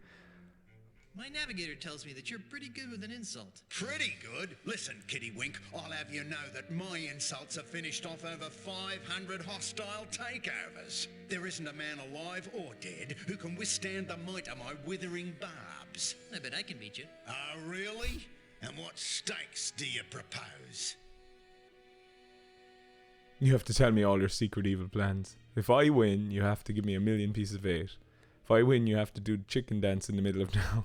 My navigator tells me that you're pretty good with an insult. Pretty good? Listen, Kitty Wink, I'll have you know that my insults have finished off over 500 hostile takeovers. There isn't a man alive or dead who can withstand the might of my withering barbs. I bet I can beat you. Oh, really? And what stakes do you propose? You have to tell me all your secret evil plans. If I win, you have to give me 1,000,000 pieces of 8. If I win, you have to do the chicken dance in the middle of town.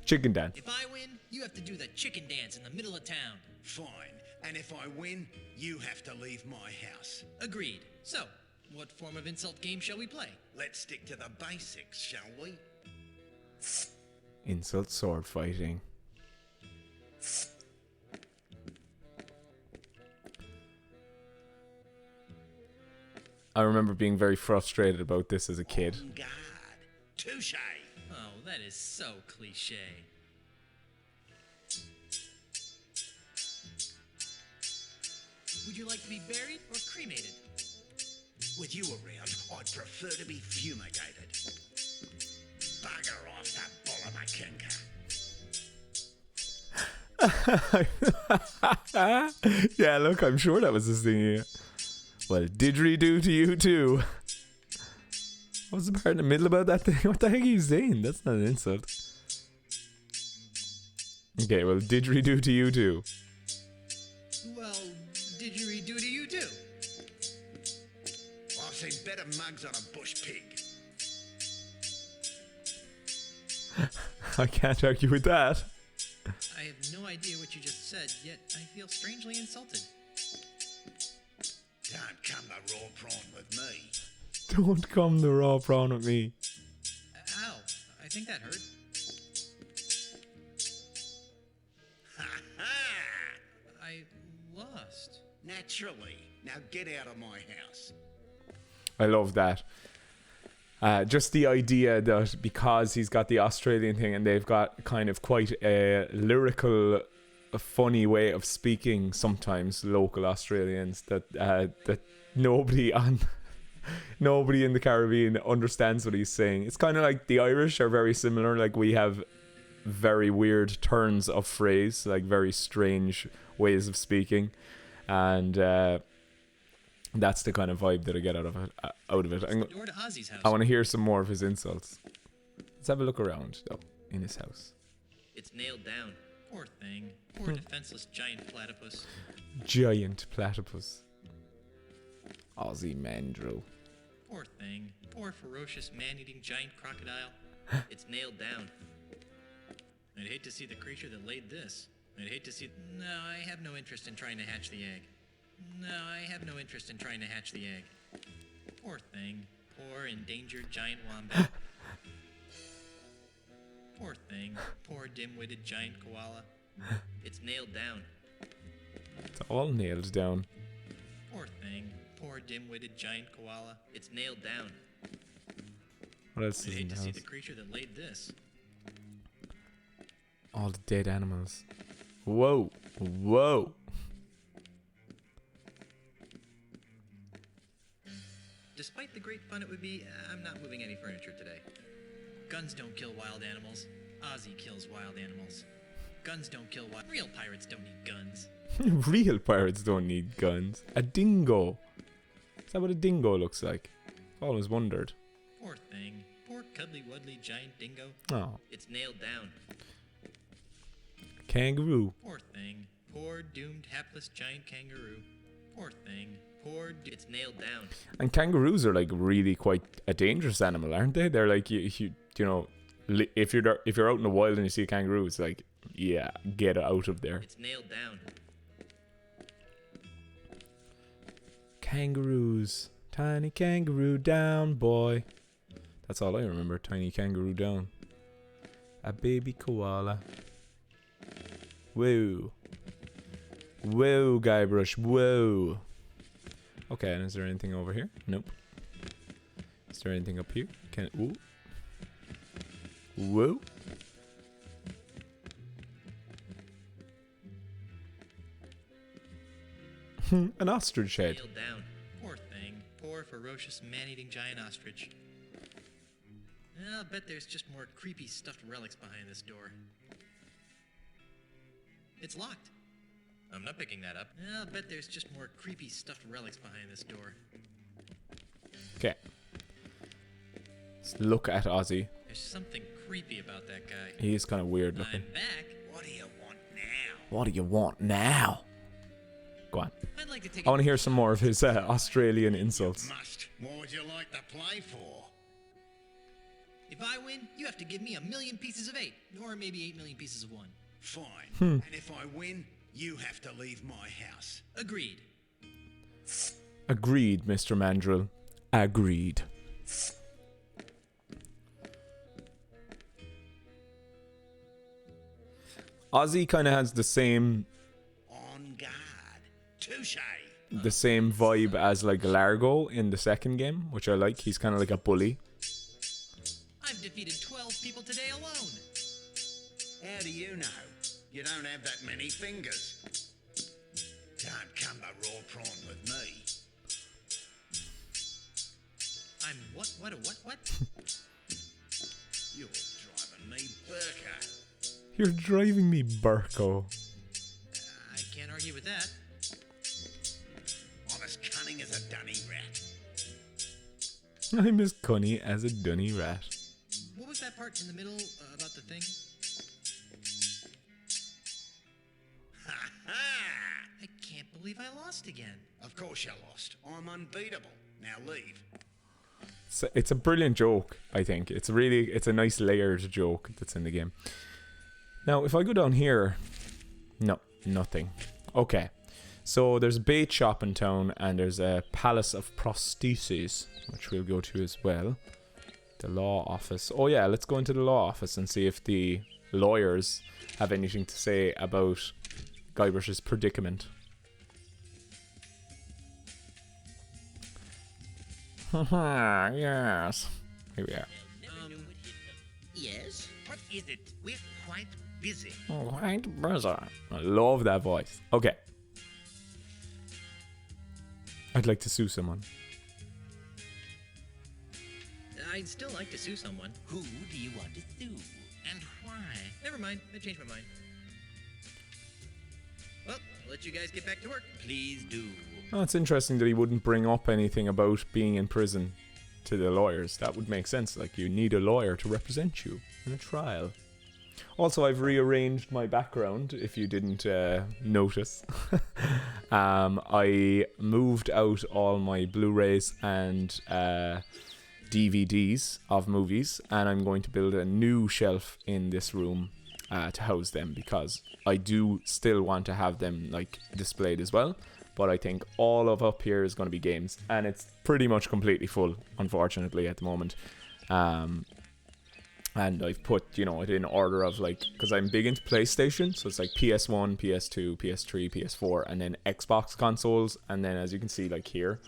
Chicken dance. If I win, you have to do the chicken dance in the middle of town. Fine. And if I win, you have to leave my house. Agreed. So, what form of insult game shall we play? Let's stick to the basics, shall we? Insult sword fighting. I remember being very frustrated about this as a kid. On guard. Touche. Oh, that is so cliche. Would you like to be buried or cremated? With you around, I'd prefer to be fumigated. Bugger off, that Yeah, look, I'm sure that was his thing here. Well, didgeridoo to you too. What was the part in the middle about that thing? What the heck are you saying? That's not an insult. Okay, well, didgeridoo to you too. Well, didgeridoo to you too. I've seen better mugs on a bush pig. I can't argue with that. I have no idea what you just said, yet I feel strangely insulted. Don't come the raw prawn with me. Don't come the raw prawn with me. Ow. I think that hurt. Ha ha! I lost. Naturally. Now get out of my house. I love that. Just the idea that because he's got the Australian thing and they've got kind of quite a lyrical, a funny way of speaking sometimes, local Australians, that nobody in the Caribbean understands what he's saying. It's kind of like the Irish are very similar. Like, we have very weird turns of phrase, like very strange ways of speaking, and that's the kind of vibe that I get out of it. Door to Ozzy's house. I want to hear some more of his insults. Let's have a look around, though, in his house. It's nailed down. Poor thing. Poor defenseless giant platypus. Giant platypus. Ozzy Mandrill. Poor thing. Poor ferocious man-eating giant crocodile. It's nailed down. I'd hate to see the creature that laid this. I'd hate to see... No, I have no interest in trying to hatch the egg. No, I have no interest in trying to hatch the egg. Poor thing. Poor endangered giant wombat. Poor thing. Poor dim-witted giant koala. It's nailed down. It's all nailed down. Poor thing. Poor dim-witted giant koala. It's nailed down. What else I'd is in hate the to see house? the creature that laid this. All the dead animals. Whoa. Whoa. Despite the great fun it would be, I'm not moving any furniture today. Guns don't kill wild animals. Ozzy kills wild animals. Guns don't kill wild... Real pirates don't need guns. Real pirates don't need guns. A dingo. Is that what a dingo looks like? I've always wondered. Poor thing. Poor cuddly-wuddly giant dingo. Oh. It's nailed down. Kangaroo. Poor thing. Poor doomed hapless giant kangaroo. Poor thing. It's nailed down. And kangaroos are like really quite a dangerous animal, aren't they? They're like you know, if you're out in the wild and you see a kangaroo, it's like, yeah, get out of there. It's nailed down. Kangaroos, tiny kangaroo down, boy. That's all I remember. Tiny kangaroo down. A baby koala. Whoa. Whoa, Guybrush. Whoa. Okay, and is there anything over here? Nope. Is there anything up here? Ooh. Whoa. An ostrich head. Nailed down. Poor thing. Poor ferocious man-eating giant ostrich. I'll bet there's just more creepy stuffed relics behind this door. It's locked. I'm not picking that up. I'll bet there's just more creepy stuffed relics behind this door. Okay. Let's look at Ozzy. There's something creepy about that guy. He is kind of weird looking. I'm back. What do you want now? What do you want now? Go on. I'd like to take I want to hear some more of his Australian insults. Must. What would you like to play for? If I win, you have to give me 1,000,000 pieces of 8. Or maybe 8,000,000 pieces of 1. Fine. And if I win, you have to leave my house. Agreed. Agreed, Mr. Mandrill. Agreed. Ozzy kind of has the same On guard. Touche. the same vibe as like Largo in the second game, which I like. He's kind of like a bully. I've defeated 12 people today alone. How do you know? You don't have that many fingers. Don't come to raw prawn with me. I'm what? You're driving me burko. You're driving me Burko. I can't argue with that. I'm as cunning as a dunny rat. I'm as cunny as a dunny rat. What was that part in the middle about the thing? Ha ha! I can't believe I lost again. Of course you lost. I'm unbeatable. Now leave. So it's a brilliant joke, I think. It's a nice layered joke that's in the game. Now, if I go down here, no, nothing. Okay, so there's a bait shop in town, and there's a palace of prosthesis, which we'll go to as well. The law office. Oh yeah, let's go into the law office and see if the lawyers have anything to say about Guybrush's predicament. Haha, yes. Here we are. Yes? What is it? We're quite busy. Right, brother. I love that voice. Okay. I'd like to sue someone. I'd still like to sue someone. Who do you want to sue? And why? Never mind. I changed my mind. Well, I'll let you guys get back to work. Please do. Oh, it's interesting that he wouldn't bring up anything about being in prison to the lawyers. That would make sense. Like, you need a lawyer to represent you in a trial. Also, I've rearranged my background, if you didn't notice. I moved out all my Blu-rays and DVDs of movies, and I'm going to build a new shelf in this room to house them, because I do still want to have them like displayed as well. But I think all of up here is going to be games, and it's pretty much completely full, unfortunately, at the moment. And I've put, you know, it in order of like, because I'm big into PlayStation, so it's like PS1, PS2, PS3, PS4, and then Xbox consoles. And then, as you can see, like here,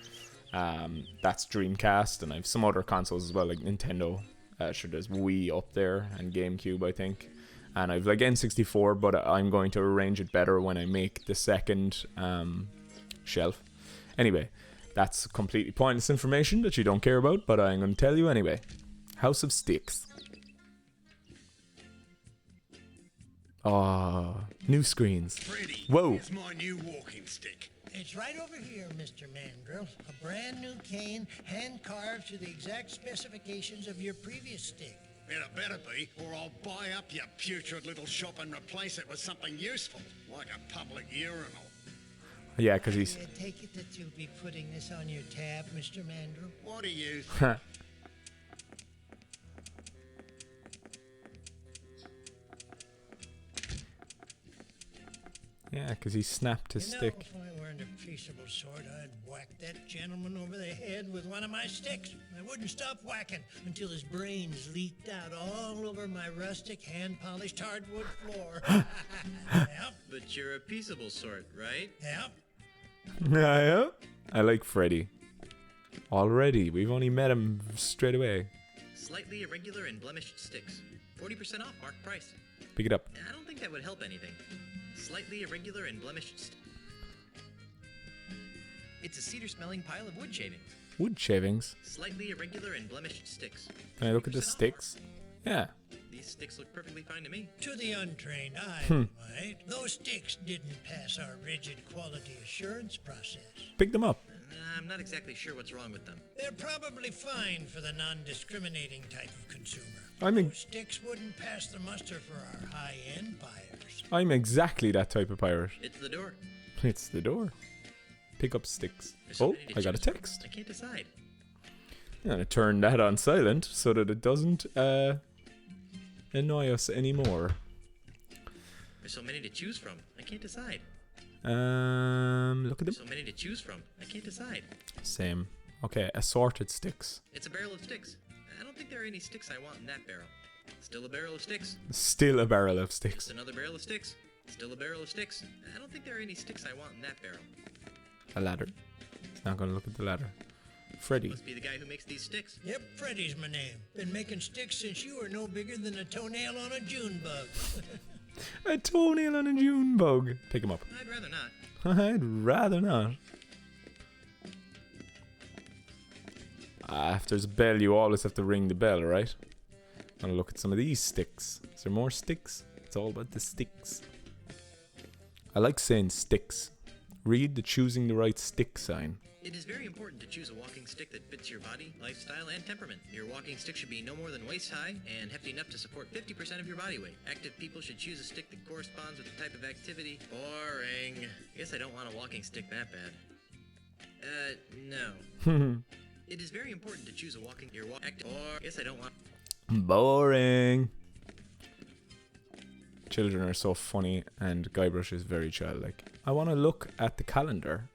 that's Dreamcast, and I have some other consoles as well, like Nintendo. Sure, there's Wii up there, and GameCube, I think. And I've like N64, but I'm going to arrange it better when I make the second shelf. Anyway, that's completely pointless information that you don't care about, but I'm going to tell you anyway. House of Sticks. Oh, new screens. Freddy, Whoa. here's my new walking stick. It's right over here, Mr. Mandrill. A brand new cane, hand-carved to the exact specifications of your previous stick. It better be, or I'll buy up your putrid little shop and replace it with something useful, like a public urinal. Yeah, because he's... I take it that you'll be putting this on your tab, Mr. Mandrill? What do you think? Yeah, because he snapped his stick. If I weren't a peaceable sort, I'd whack that gentleman over the head with one of my sticks. I wouldn't stop whacking until his brains leaked out all over my rustic, hand-polished hardwood floor. Yep. But you're a peaceable sort, right? Yep. Yeah. I like Freddy. Already, we've only met him straight away. Slightly irregular and blemished sticks. 40% off marked price. Pick it up. I don't think that would help anything. Slightly irregular and blemished. It's a cedar-smelling pile of wood shavings. Wood shavings. Slightly irregular and blemished sticks. Can I look at the 40% off sticks? Yeah. These sticks look perfectly fine to me. To the untrained eye, right? Those sticks didn't pass our rigid quality assurance process. Pick them up. I'm not exactly sure what's wrong with them. They're probably fine for the non-discriminating type of consumer. I'm Those sticks wouldn't pass the muster for our high-end buyers. I'm exactly that type of pirate. It's the door. It's the door. Pick up sticks. There's so Oh, many to I got a choose from. text. I can't decide. I'm gonna turn that on silent so that it doesn't annoy us anymore. There's so many to choose from. I can't decide. Look at them. So many to choose from. I can't decide. Same. Okay, assorted sticks. It's a barrel of sticks. I don't think there are any sticks I want in that barrel. Still a barrel of sticks. Still a barrel of sticks. It's another barrel of sticks. Still a barrel of sticks. I don't think there are any sticks I want in that barrel. A ladder. It's not gonna look at the ladder. Freddy. Must be the guy who makes these sticks. Yep, Freddy's my name. Been making sticks since you were no bigger than a toenail on a June bug. A toenail on a June bug. Pick him up. I'd rather not. I'd rather not. If there's a bell, you always have to ring the bell, right? I'm gonna look at some of these sticks. Is there more sticks? It's all about the sticks. I like saying sticks. Read the choosing the right stick sign. It is very important to choose a walking stick that fits your body, lifestyle, and temperament. Your walking stick should be no more than waist high and hefty enough to support 50% of your body weight. Active people should choose a stick that corresponds with the type of activity. Boring. I guess I don't want a walking stick that bad. No. It is very important to choose a walking active. Or I guess I don't want. Boring. Children are so funny, and Guybrush is very childlike. I want to look at the calendar.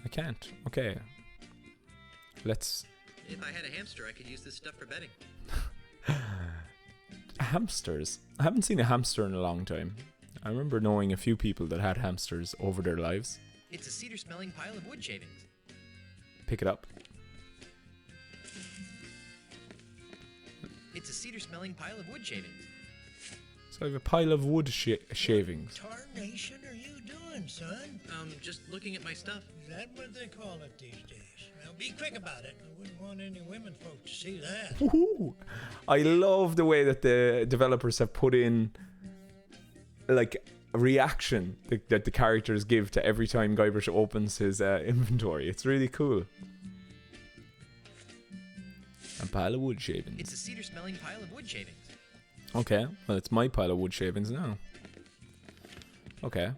I can't. Okay. Let's If I had a hamster, I could use this stuff for bedding. Hamsters. I haven't seen a hamster in a long time. I remember knowing a few people that had hamsters over their lives. It's a cedar-smelling pile of wood shavings. Pick it up. It's a cedar-smelling pile of wood shavings. So I have a pile of wood shavings. What tarnation are you doing, son? Just looking at my stuff. Is that what they call it these days? Well, be quick about it. I wouldn't want any women folk to see that. Woohoo! I love the way that the developers have put in like a reaction that the characters give to every time Guybrush opens his inventory. It's really cool. A pile of wood shavings. It's a cedar-smelling pile of wood shavings. Okay, well, it's my pile of wood shavings now. Okay.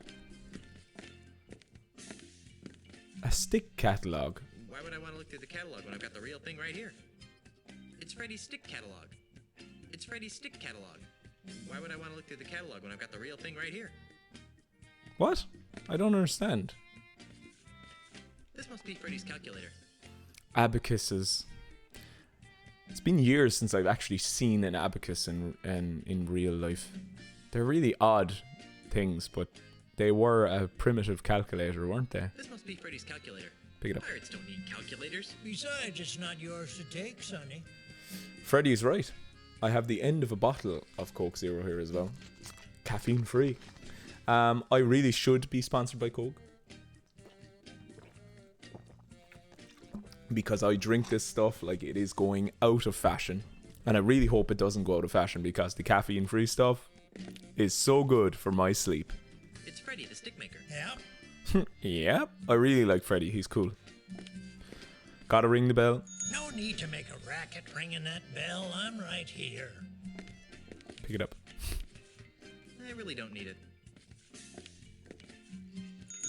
A stick catalog. Why would I want to look through the catalog when I've got the real thing right here? It's Freddy's stick catalog. It's Freddy's stick catalog. Why would I want to look through the catalog when I've got the real thing right here? What? I don't understand. This must be Freddy's calculator. Abacuses. It's been years since I've actually seen an abacus in real life. They're really odd things, but they were a primitive calculator, weren't they? This must be Freddy's calculator. Pick it up. Pirates don't need calculators. Besides, it's not yours to take, sonny. Freddy's right. I have the end of a bottle of Coke Zero here as well. Caffeine free. I really should be sponsored by Coke. Because I drink this stuff like it is going out of fashion. And I really hope it doesn't go out of fashion because the caffeine free stuff is so good for my sleep. It's Freddy, the stick maker. Yeah? Yeah, I really like Freddy. He's cool. Gotta ring the bell. No need to make a racket ringing that bell. I'm right here. Pick it up. I really don't need it.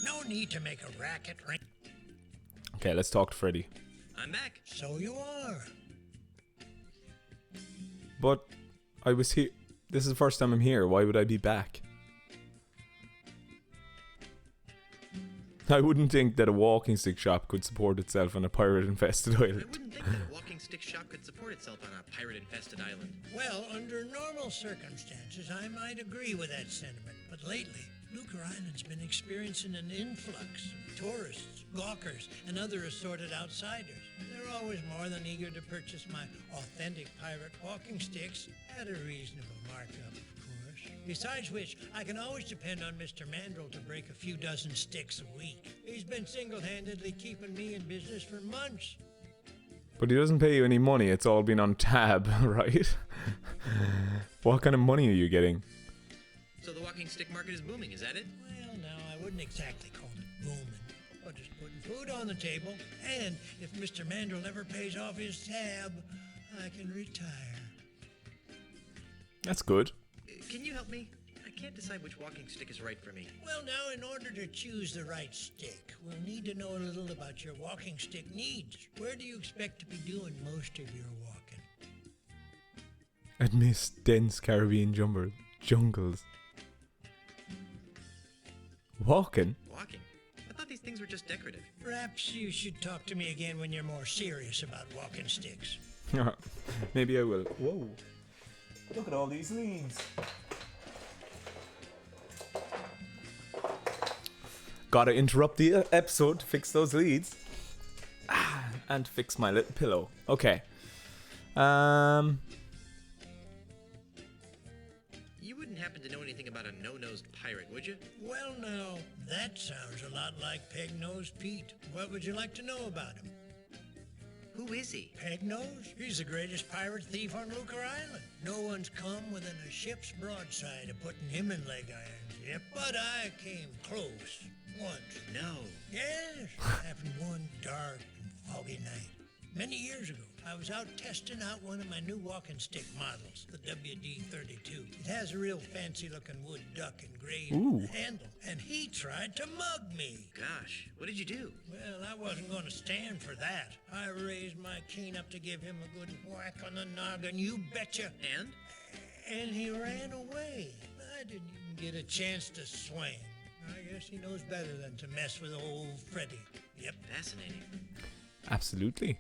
No need to make a racket ring. Okay, let's talk to Freddy. I'm back. So you are. But I was here. This is the first time I'm here. Why would I be back? I wouldn't think that a walking stick shop could support itself on a pirate-infested I island. wouldn't think that a walking stick shop could support itself on a pirate-infested island. Well, under normal circumstances, I might agree with that sentiment. But lately, Lucre Island's been experiencing an influx of tourists, gawkers, and other assorted outsiders. They're always more than eager to purchase my authentic pirate walking sticks at a reasonable markup, of course. Besides which, I can always depend on Mr. Mandrill to break a few dozen sticks a week. He's been single-handedly keeping me in business for months. But he doesn't pay you any money. It's all been on tab, right? What kind of money are you getting? So the walking stick market is booming, is that it? Well, no, I wouldn't exactly call it booming. But it's putting food on the table. And if Mr. Mandrill ever pays off his tab, I can retire. That's good. Can you help me? I can't decide which walking stick is right for me. Well, now, in order to choose the right stick, we'll need to know a little about your walking stick needs. Where do you expect to be doing most of your walking? Amidst dense Caribbean jungles. Walking? Walking? I thought these things were just decorative. Perhaps you should talk to me again when you're more serious about walking sticks. Maybe I will. Whoa. Look at all these leads. Gotta interrupt the episode to fix those leads. And fix my little pillow. Okay. You wouldn't happen to know anything about a no-nosed pirate, would you? Well, now, that sounds a lot like Peg-Nosed Pete. What would you like to know about him? Who is he? Peg-Nose? He's the greatest pirate thief on Lucre Island. No one's come within a ship's broadside of putting him in leg irons yet, but I came close once. No. Yes, happened one dark and foggy night. Many years ago, I was out testing out one of my new walking stick models, the WD-32. It has a real fancy-looking wood duck engraved handle, and he tried to mug me. Gosh, what did you do? Well, I wasn't going to stand for that. I raised my cane up to give him a good whack on the noggin, you betcha. And? And he ran away. I didn't even get a chance to swing. I guess he knows better than to mess with old Freddy. Yep. Fascinating. Absolutely.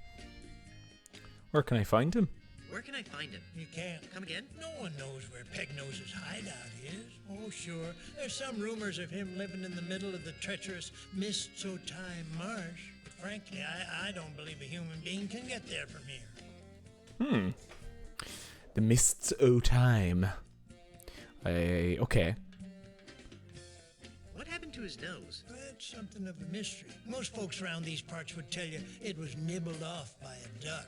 Where can I find him? Where can I find him? You can't. Come again? No one knows where Pegnose's hideout is. Oh, sure. There's some rumors of him living in the middle of the treacherous Mists-o-Time marsh. But frankly, I don't believe a human being can get there from here. The Mists-o-Time. Okay. What happened to his nose? That's something of a mystery. Most folks around these parts would tell you it was nibbled off by a duck.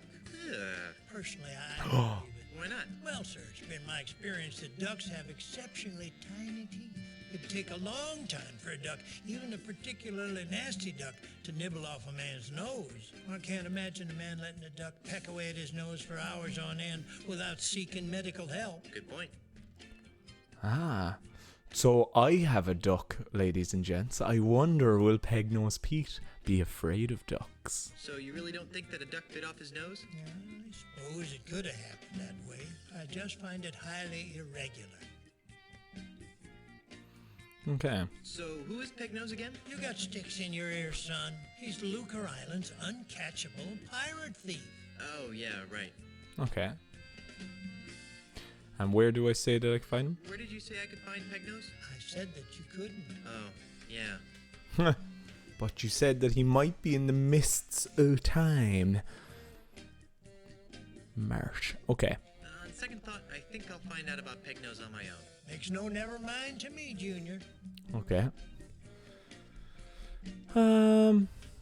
Personally, I don't believe it. Why not? Well, sir, it's been my experience that ducks have exceptionally tiny teeth. It'd take a long time for a duck, even a particularly nasty duck, to nibble off a man's nose. I can't imagine a man letting a duck peck away at his nose for hours on end without seeking medical help. Good point. So I have a duck, ladies and gents. I wonder, will Pegnose Pete be afraid of ducks? So you really don't think that a duck bit off his nose? Yeah, I suppose it could have happened that way. I just find it highly irregular. Okay. So who is Pegnose again? You got sticks in your ears, son. He's Lucre Island's uncatchable pirate thief. Oh, yeah, right. Okay. And where do I say that I can find him? Where did you say I could find Pegnose? I said that you couldn't. Oh, yeah. But you said that he might be in the Mists-o-Time marsh. Okay. On second thought, I think I'll find out about Pegnose on my own. Makes no never mind to me, Junior. Okay.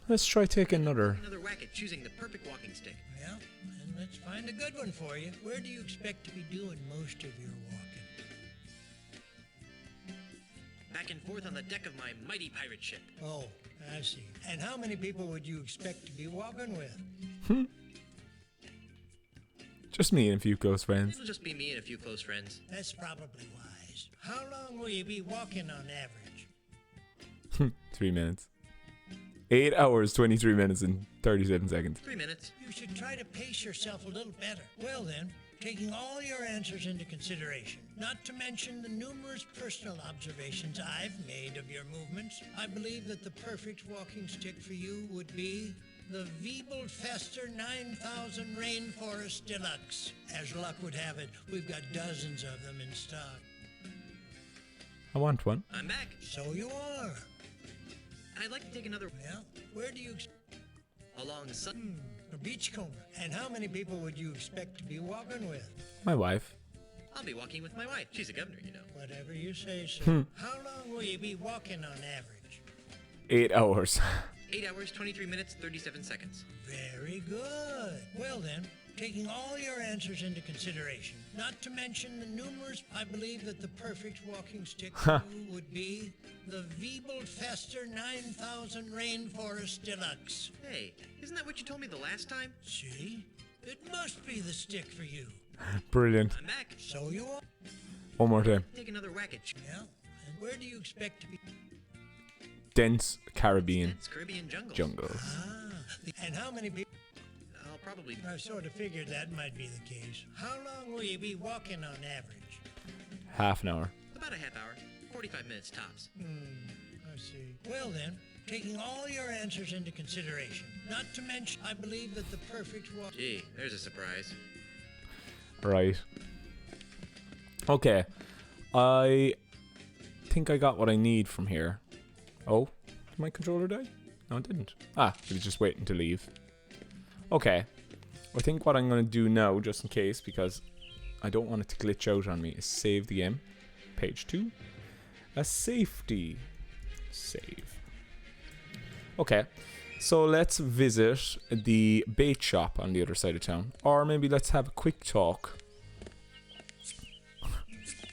Let's try taking another. Another whack at choosing the perfect walking stick. Well, then let's find a good one for you. Where do you expect to be doing most of your walking? Back and forth on the deck of my mighty pirate ship. Oh, I see. And how many people would you expect to be walking with? Just me and a few close friends. It'll just be me and a few close friends. That's probably wise. How long will you be walking on average? 3 minutes. 8 hours, 23 minutes, and 37 seconds. 3 minutes. You should try to pace yourself a little better. Well then, taking all your answers into consideration, not to mention the numerous personal observations I've made of your movements, I believe that the perfect walking stick for you would be the Wiebelfester 9000 Rainforest Deluxe. As luck would have it, we've got dozens of them in stock. I want one. I'm back. So you are. I'd like to take another Well, where do you... along Sutton. A beachcomber. And how many people would you expect to be walking with? My wife. I'll be walking with my wife. She's a governor, you know. Whatever you say, sir. How long will you be walking on average? 8 hours. 8 hours, 23 minutes, 37 seconds. Very good. Well then, taking all your answers into consideration, not to mention the numerous, I believe that the perfect walking stick for you would be the Wiebelfester 9000 Rainforest Deluxe. Hey, isn't that what you told me the last time? See? It must be the stick for you. Brilliant. I'm back. So you are. One more time. Take another whack at Yeah. And where do you expect to be? Dense Caribbean It's Caribbean jungle. jungles. And how many people? I'll probably... I sort of figured that might be the case. How long will you be walking on average? Half an hour. About a half hour. 45 minutes tops. I see. Well then, taking all your answers into consideration, not to mention, I believe that the perfect walk... Gee, there's a surprise. Right. Okay. I think I got what I need from here. Oh, did my controller die? No, it didn't. It was just waiting to leave. Okay. I think what I'm going to do now, just in case, because I don't want it to glitch out on me, is save the game. Page 2. A safety save. Okay. So let's visit the bait shop on the other side of town. Or maybe let's have a quick talk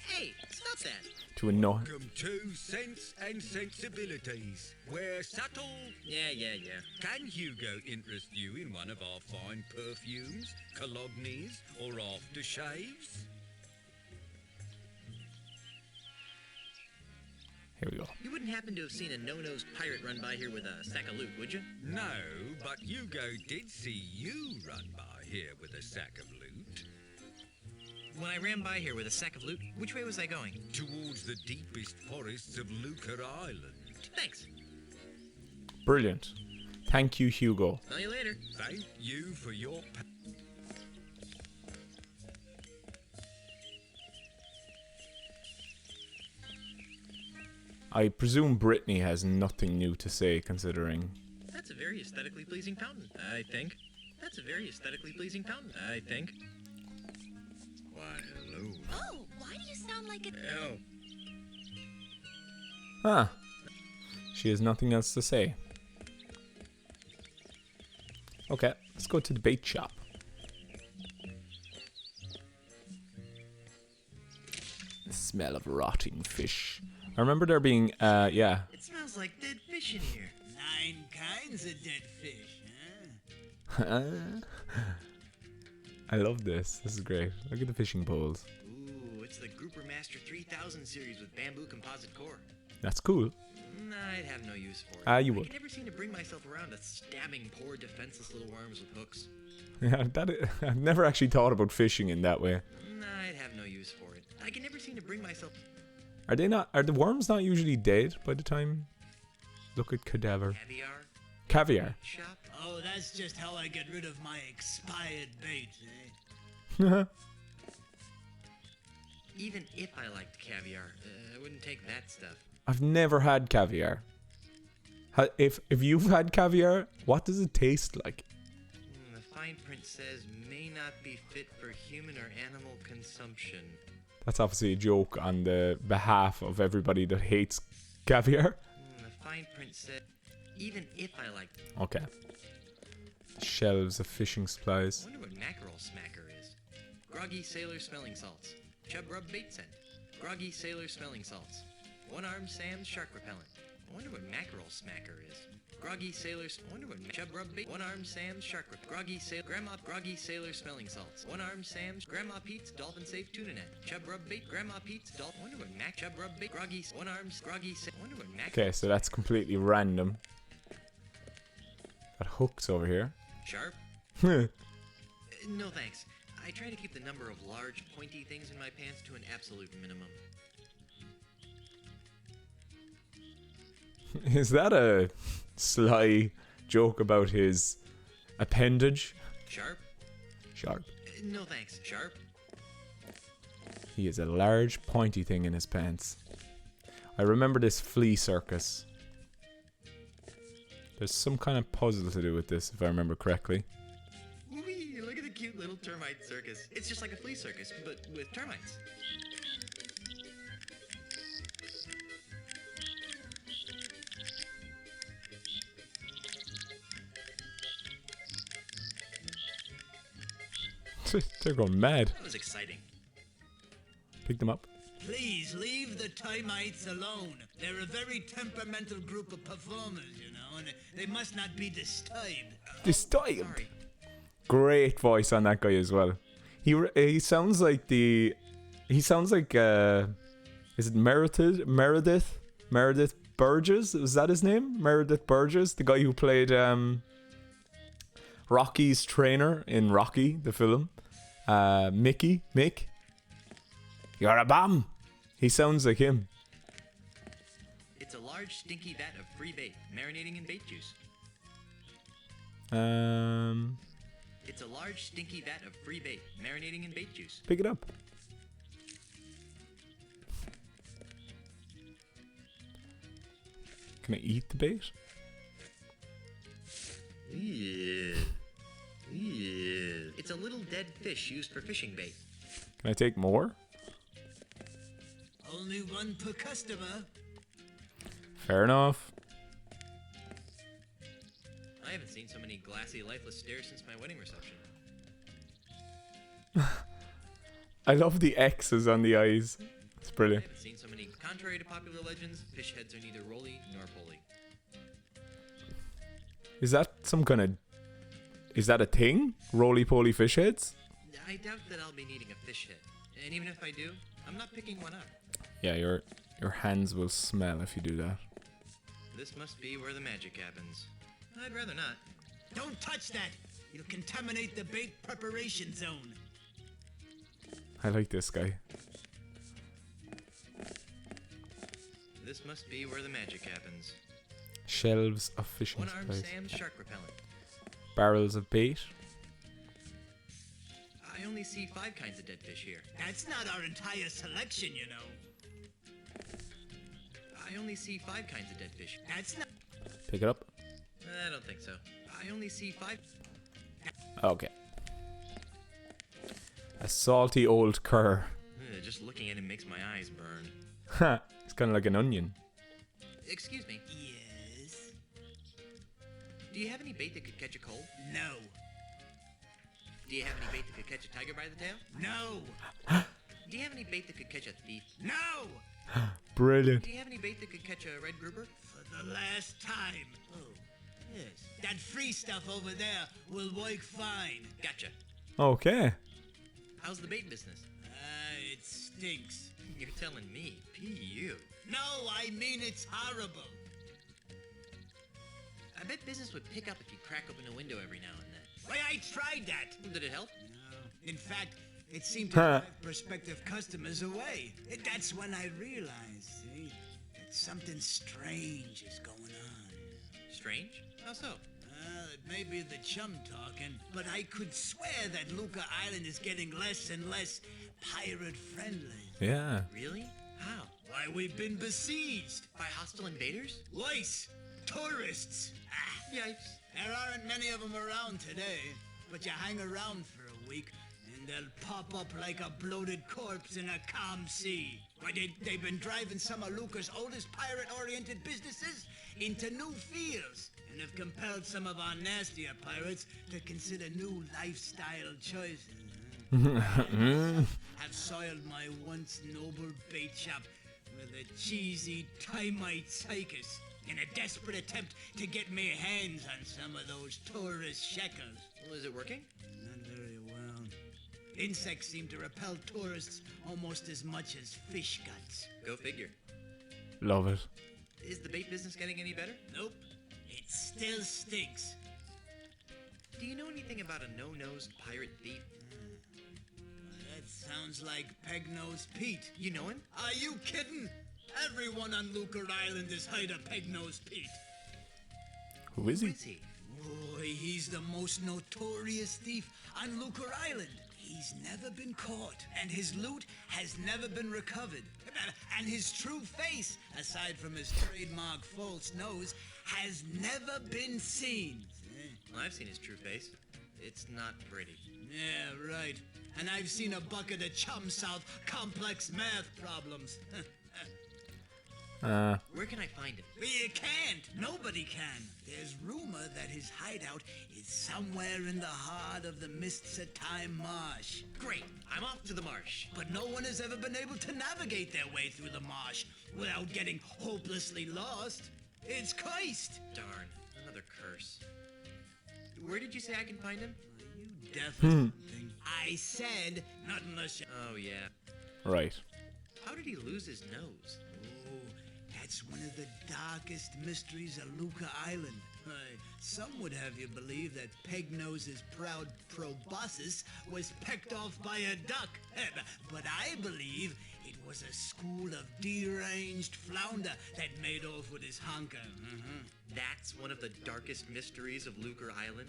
Hey, stop that. to annoy... Welcome to Sense and Sensibilities, where subtle... Yeah. Can Hugo interest you in one of our fine perfumes, colognes, or aftershaves? Here we go. You wouldn't happen to have seen a no-nosed pirate run by here with a sack of loot, would you? No, but Hugo did see you run by here with a sack of loot. When I ran by here with a sack of loot, which way was I going? Towards the deepest forests of Lucre Island. Thanks. Brilliant. Thank you, Hugo. Tell you later. Thank you for your... I presume Brittany has nothing new to say, considering. That's a very aesthetically pleasing fountain, I think. That's a very aesthetically pleasing fountain, I think. Why, hello. Oh, why do you sound like a... Oh, Ah. She has nothing else to say. Okay, let's go to the bait shop. The smell of rotting fish. I remember there being, yeah. It smells like dead fish in here. 9 kinds of dead fish, huh? I love this. This is great. Look at the fishing poles. Ooh, it's the Grouper Master 3000 series with bamboo composite core. That's cool. I'd have no use for it. Ah, you I would. can never seem to bring myself around to stabbing poor defenseless little worms with hooks. Yeah, I've never actually thought about fishing in that way. I'd have no use for it. I can never seem to bring myself... Are the worms not usually dead by the time? Look at cadaver. Caviar. Shop? Oh, that's just how I get rid of my expired bait, eh? Even if I liked caviar, I wouldn't take that stuff. I've never had caviar. If you've had caviar, what does it taste like? The fine print says may not be fit for human or animal consumption. That's obviously a joke on the behalf of everybody that hates caviar. The fine print said even if I liked... Okay. Shelves of fishing supplies. I wonder what mackerel smacker is. Groggy sailor smelling salts. Chub rub bait scent. Groggy sailor smelling salts. One-armed Sam's shark repellent. I wonder what mackerel smacker is. Groggy sailors. I wonder what chub rub bait. One-armed Sam's shark repellent. Groggy sailor. Grandma. Groggy sailor smelling salts. One-armed Sam's. Grandma Pete's dolphin safe tuna net. Chub rub bait. Grandma Pete's dolphin. I wonder what mac. Chub rub bait. Groggy. One-armed. Groggy. I wonder what mac. Okay, so that's completely random. Got hooks over here. Sharp? No thanks. I try to keep the number of large, pointy things in my pants to an absolute minimum. Is that a sly joke about his appendage? Sharp? Sharp. No thanks. Sharp? He has a large, pointy thing in his pants. I remember this flea circus. There's some kind of puzzle to do with this, if I remember correctly. Whee! Look at the cute little termite circus. It's just like a flea circus, but with termites. They're going mad. That was exciting. Pick them up. Please leave the termites alone. They're a very temperamental group of performers, you know, and they must not be disturbed. Disturbed. Sorry. Great voice on that guy as well. He sounds like is it Meredith Burgess? Was that his name? Meredith Burgess, the guy who played Rocky's trainer in Rocky the film. Mick. You're a bum. He sounds like him. It's a large, stinky vat of free bait, marinating in bait juice. It's a large, stinky vat of free bait, marinating in bait juice. Pick it up. Can I eat the bait? Yeah. It's a little dead fish used for fishing bait. Can I take more? Only one per customer. Fair enough. I haven't seen so many glassy, lifeless stares since my wedding reception. I love the X's on the eyes. It's I brilliant. haven't seen so many. Contrary to popular legends, fish heads are neither roly nor poly. Is that a thing? Roly-poly fish heads? I doubt that I'll be needing a fish head. And even if I do, I'm not picking one up. Yeah, your hands will smell if you do that. This must be where the magic happens. I'd rather not. Don't touch that. You'll contaminate the bait preparation zone. I like this guy. This must be where the magic happens. Shelves of fishing One-armed supplies. Sam's shark repellent. Barrels of bait. I only see 5 kinds of dead fish here. That's not our entire selection, you know. I I only see 5 kinds of dead fish. That's not. Pick it up. I don't think so. I only see 5. Okay. A salty old cur. Just looking at him makes my eyes burn. Ha! It's kind of like an onion. Excuse me. Yes. Do you have any bait that could catch a cold? No. Do you have any bait that could catch a tiger by the tail? No. Do you have any bait that could catch a thief? No. Brilliant. Do you have any bait that could catch a red grouper? For the last time. Oh, yes. That free stuff over there will work fine. Gotcha. Okay. How's the bait business? It stinks. You're telling me. P.U. No, I mean it's horrible. I bet business would pick up if you crack open a window every now and then. Why, I tried that. Did it help? No. In fact, it seemed to drive prospective customers away. That's when I realized, see, that something strange is going on. Strange? How so? Well, it may be the chum talking, but I could swear that Lucre Island is getting less and less pirate-friendly. Yeah. Really? How? Why, we've been besieged. By hostile invaders? Lice. Tourists. Yikes. There aren't many of them around today, but you hang around for a week, and they'll pop up like a bloated corpse in a calm sea. Why, they've been driving some of Lucre's oldest pirate-oriented businesses into new fields, and have compelled some of our nastier pirates to consider new lifestyle choices. Have soiled my once noble bait shop with a cheesy Timite circus in a desperate attempt to get me hands on some of those tourist shekels. Well, is it working? Not very well. Insects seem to repel tourists almost as much as fish guts. Go figure. Love it. Is the bait business getting any better? Nope. It still stinks. Do you know anything about a no-nosed pirate thief? That sounds like Peg-Nosed Pete. You know him? Are you kidding? Everyone on Lucre Island is hired a Peg-Nosed Pete. Who is Who he? is he? Boy, he's the most notorious thief on Lucre Island. He's never been caught, and his loot has never been recovered. And his true face, aside from his trademark false nose, has never been seen. Well, I've seen his true face. It's not pretty. Yeah, right. And I've seen a bucket of chum south complex math problems. Where can I find him? You can't. Nobody can. There's rumor that his hideout is somewhere in the heart of the Mists of Time marsh. Great. I'm off to the marsh. But no one has ever been able to navigate their way through the marsh without getting hopelessly lost. It's cursed. Darn. Another curse. Where did you say I can find him? You deaf or something? I said not unless you... Oh, yeah. Right. How did he lose his nose? Oh, that's one of the darkest mysteries of Lucre Island. Some would have you believe that Peg-Nose's proud proboscis was pecked off by a duck. But I believe it was a school of deranged flounder that made off with his honker. That's one of the darkest mysteries of Lucre Island?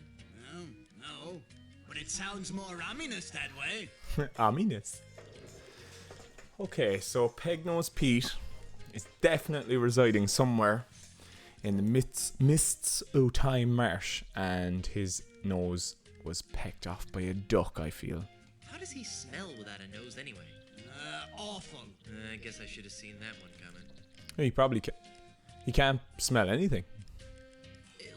No. But it sounds more ominous that way. Ominous. Okay, so Peg-Nosed Pete is definitely residing somewhere in the mists of time marsh, and his nose was pecked off by a duck, I feel. How does he smell without a nose anyway? Awful. I guess I should have seen that one coming. He probably he can't smell anything.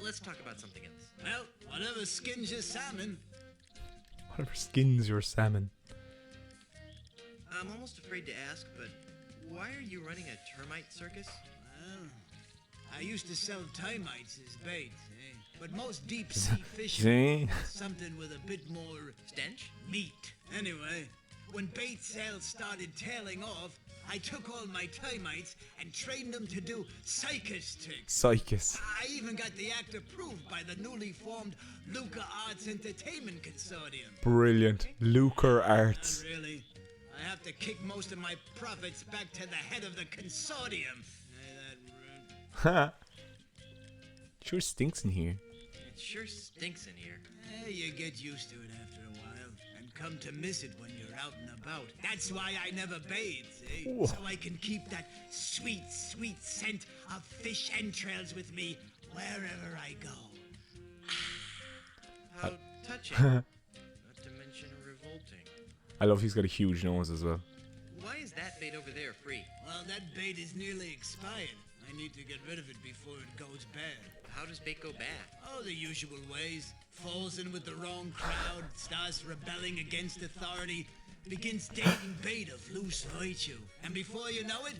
Let's talk about something else. Well, whatever skins your salmon. Whatever skins your salmon. I'm almost afraid to ask, but why are you running a termite circus? Well, I used to sell termites as bait, but most deep sea fish See? something with a bit more Stench? meat. Anyway, when bait sales started tailing off, I took all my termites and trained them to do circus tricks. Psychus. I even got the act approved by the newly formed Lucre Arts Entertainment Consortium. Brilliant. Lucre Arts. Not really. I have to kick most of my profits back to the head of the consortium. Ha. Sure stinks in here. It sure stinks in here. You get used to it after a while. And come to miss it when you're out and about. That's why I never bathe, see? Whoa. So I can keep that sweet, sweet scent of fish entrails with me wherever I go. How touching. Not to mention revolting. I love he's got a huge nose as well. Why is that bait over there free? Well, that bait is nearly expired. I need to get rid of it before it goes bad. How does bait go bad? Oh, the usual ways. Falls in with the wrong crowd, starts rebelling against authority, begins dating bait of loose virtue. And before you know it,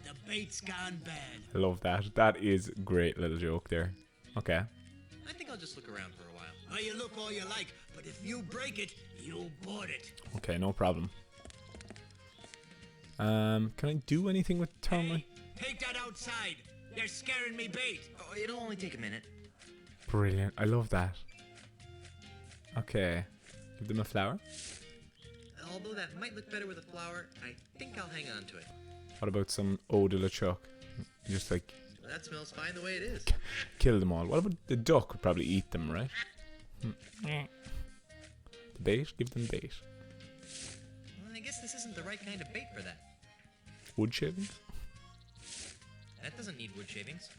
the bait's gone bad. I love that. That is a great little joke there. Okay. I think I'll just look around for a while. Well, you look all you like, but if you break it, you'll board it. Okay, no problem. Can I do anything with termite? Hey, take that outside. They're scaring me bait. Oh, it'll only take a minute. Brilliant. I love that. Okay. Give them a flower. Although that might look better with a flower, I think I'll hang on to it. What about some eau de la choc? Just like That smells fine the way it is. kill them all. What about the duck? Would probably eat them, right? The bait? Give them bait. Well, I guess this isn't the right kind of bait for that. Wood shavings? That doesn't need wood shavings.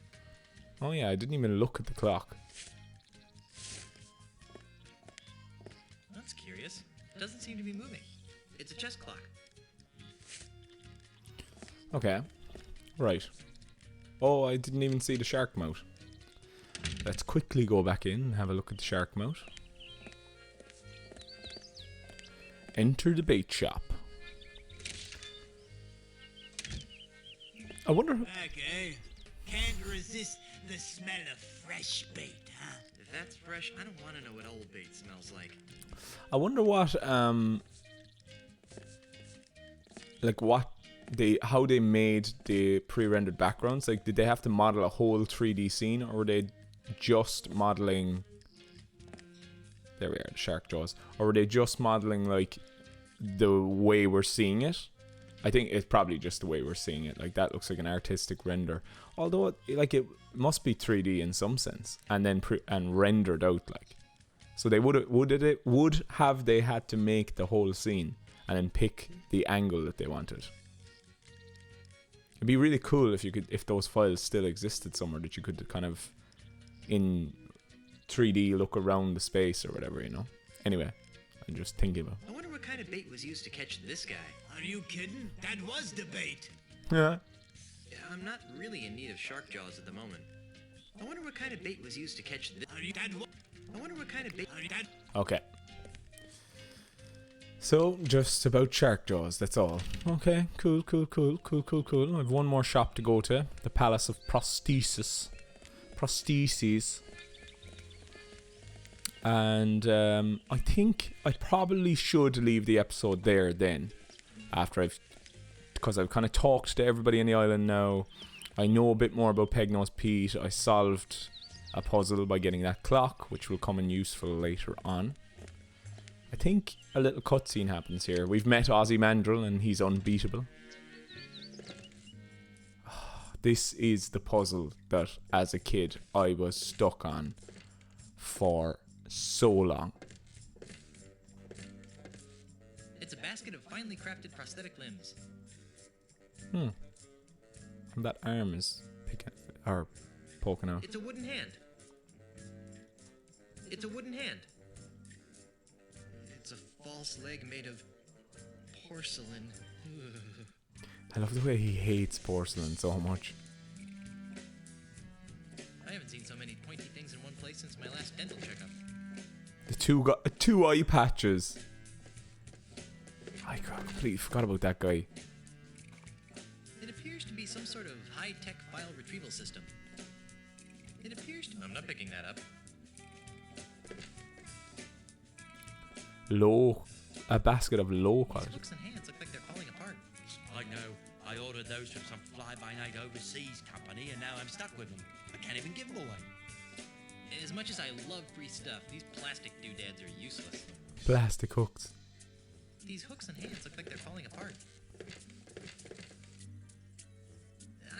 Oh yeah, I didn't even look at the clock. That's curious. It doesn't seem to be moving. It's a chess clock. Okay. Right. Oh, I didn't even see the shark mouth. Let's quickly go back in and have a look at the shark mouth. Enter the bait shop. I wonder... Okay. Can't resist the smell of fresh bait, huh? If that's fresh, I don't want to know what old bait smells like. I wonder what, like what how they made the pre-rendered backgrounds. Like, did they have to model a whole 3D scene, or were they just modeling? There we are, the shark jaws. Or were they just modeling like the way we're seeing it? I think it's probably just the way we're seeing it. Like, that looks like an artistic render. Although, it must be 3D in some sense, and then rendered out like. So they would have they had to make the whole scene and then pick the angle that they wanted. It'd be really cool if those files still existed somewhere, that you could kind of in 3D look around the space or whatever, you know. Anyway, I'm just thinking about. I wonder what kind of bait was used to catch this guy. Are you kidding? That was the bait. Yeah. Yeah, I'm not really in need of shark jaws at the moment. I wonder what kind of bait was used to catch this. I wonder what kind of bait. Okay. So, just about shark jaws, that's all. Okay, cool. I have one more shop to go to. The Palace of Prosthesis. And I think I probably should leave the episode there then. Because I've kind of talked to everybody on the island now. I know a bit more about Pegnose Pete. I solved a puzzle by getting that clock, which will come in useful later on. I think a little cutscene happens here. We've met Ozzy Mandrill and he's unbeatable. This is the puzzle that as a kid I was stuck on for so long. It's a basket of finely crafted prosthetic limbs. And that arm is poking out. It's a wooden hand. It's a wooden hand. It's a false leg made of porcelain. I love the way he hates porcelain so much. I haven't seen so many pointy things in one place since my last dental checkup. The two eye patches. I completely forgot about that guy. It appears to be some sort of high-tech file retrieval system. It appears to... I'm not picking that up. A basket of low These quality. hooks and hands look like they're falling apart. I know. I ordered those from some fly-by-night overseas company, and now I'm stuck with them. I can't even give them away. As much as I love free stuff, these plastic doodads are useless. Plastic hooks. These hooks and hands look like they're falling apart.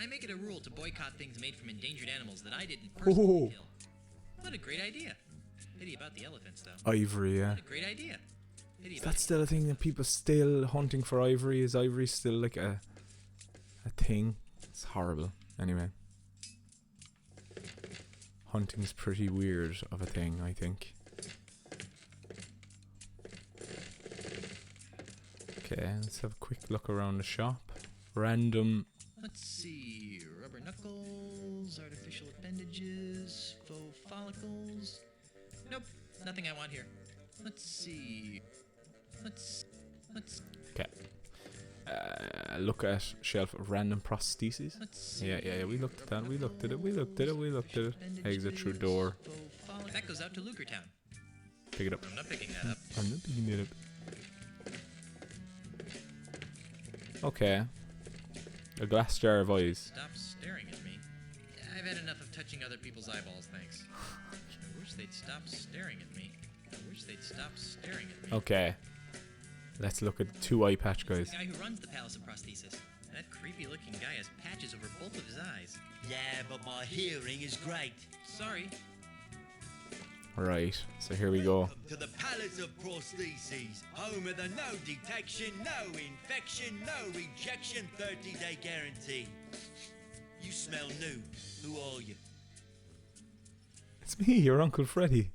I make it a rule to boycott things made from endangered animals that I didn't personally kill. What a great idea. Pity about the elephants, though. Ivory, yeah. What a great idea. Is that still a thing that people still hunting for ivory? Is ivory still like a thing? It's horrible. Anyway. Hunting's pretty weird of a thing, I think. Okay, let's have a quick look around the shop. Random. Let's see. Rubber knuckles, artificial appendages, faux follicles. Nope, nothing I want here. Let's see. Let's. Okay. Look at shelf of random prostheses. Yeah. We looked at that. We looked at it. Exit through door. That goes out to Lucre Town. Pick it up. I'm not picking that up. I'm not picking it up. Okay. A glass jar of eyes. Stop staring at me. I've had enough of touching other people's eyeballs, thanks. I wish they'd stop staring at me. Okay. Let's look at the 2 eye patch guys. The guy who runs the Palace of Prosthesis. That creepy looking guy has patches over both of his eyes. Yeah, but my hearing is great. Sorry. Right, so here we go. Welcome to the Palace of Prosthesis, home of the no detection, no infection, no rejection, 30-day guarantee. You smell new. Who are you? It's me, your Uncle Freddy.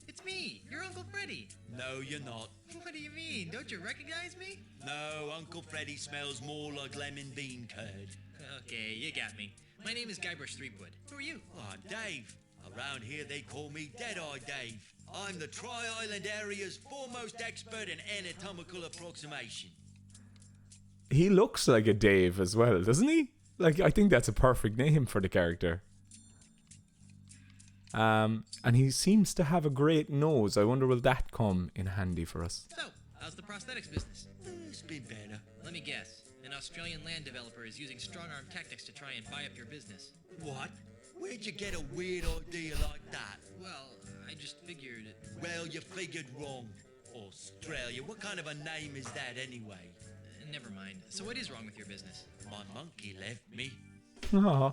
It's me, your Uncle Freddy. No, you're not. What do you mean? Don't you recognize me? No, Uncle Freddy smells more like lemon bean curd. Okay, you got me. My name is Guybrush Threepwood. Who are you? I'm Dave. Around here they call me Dead-Eye Dave. I'm the Tri-Island area's foremost expert in anatomical approximation. He looks like a Dave as well, doesn't he? Like, I think that's a perfect name for the character. And he seems to have a great nose. I wonder will that come in handy for us. So, how's the prosthetics business? It's been better. Let me guess. An Australian land developer is using strong-arm tactics to try and buy up your business. What? Where'd you get a weird idea like that? Well, I just figured... Well, you figured wrong. Australia, what kind of a name is that anyway? Never mind. So what is wrong with your business? My monkey left me. Aw.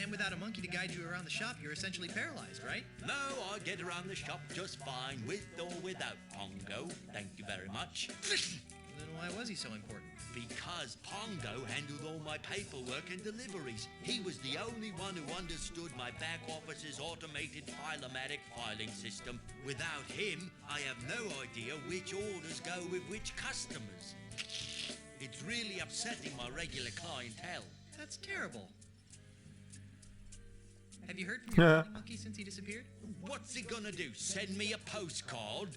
And without a monkey to guide you around the shop, you're essentially paralyzed, right? No, I get around the shop just fine, with or without Pongo. Thank you very much. Then why was he so important? Because Pongo handled all my paperwork and deliveries. He was the only one who understood my back office's automated filomatic filing system. Without him, I have no idea which orders go with which customers. It's really upsetting my regular clientele. That's terrible. Have you heard from your monkey since he disappeared? What's he gonna do? Send me a postcard?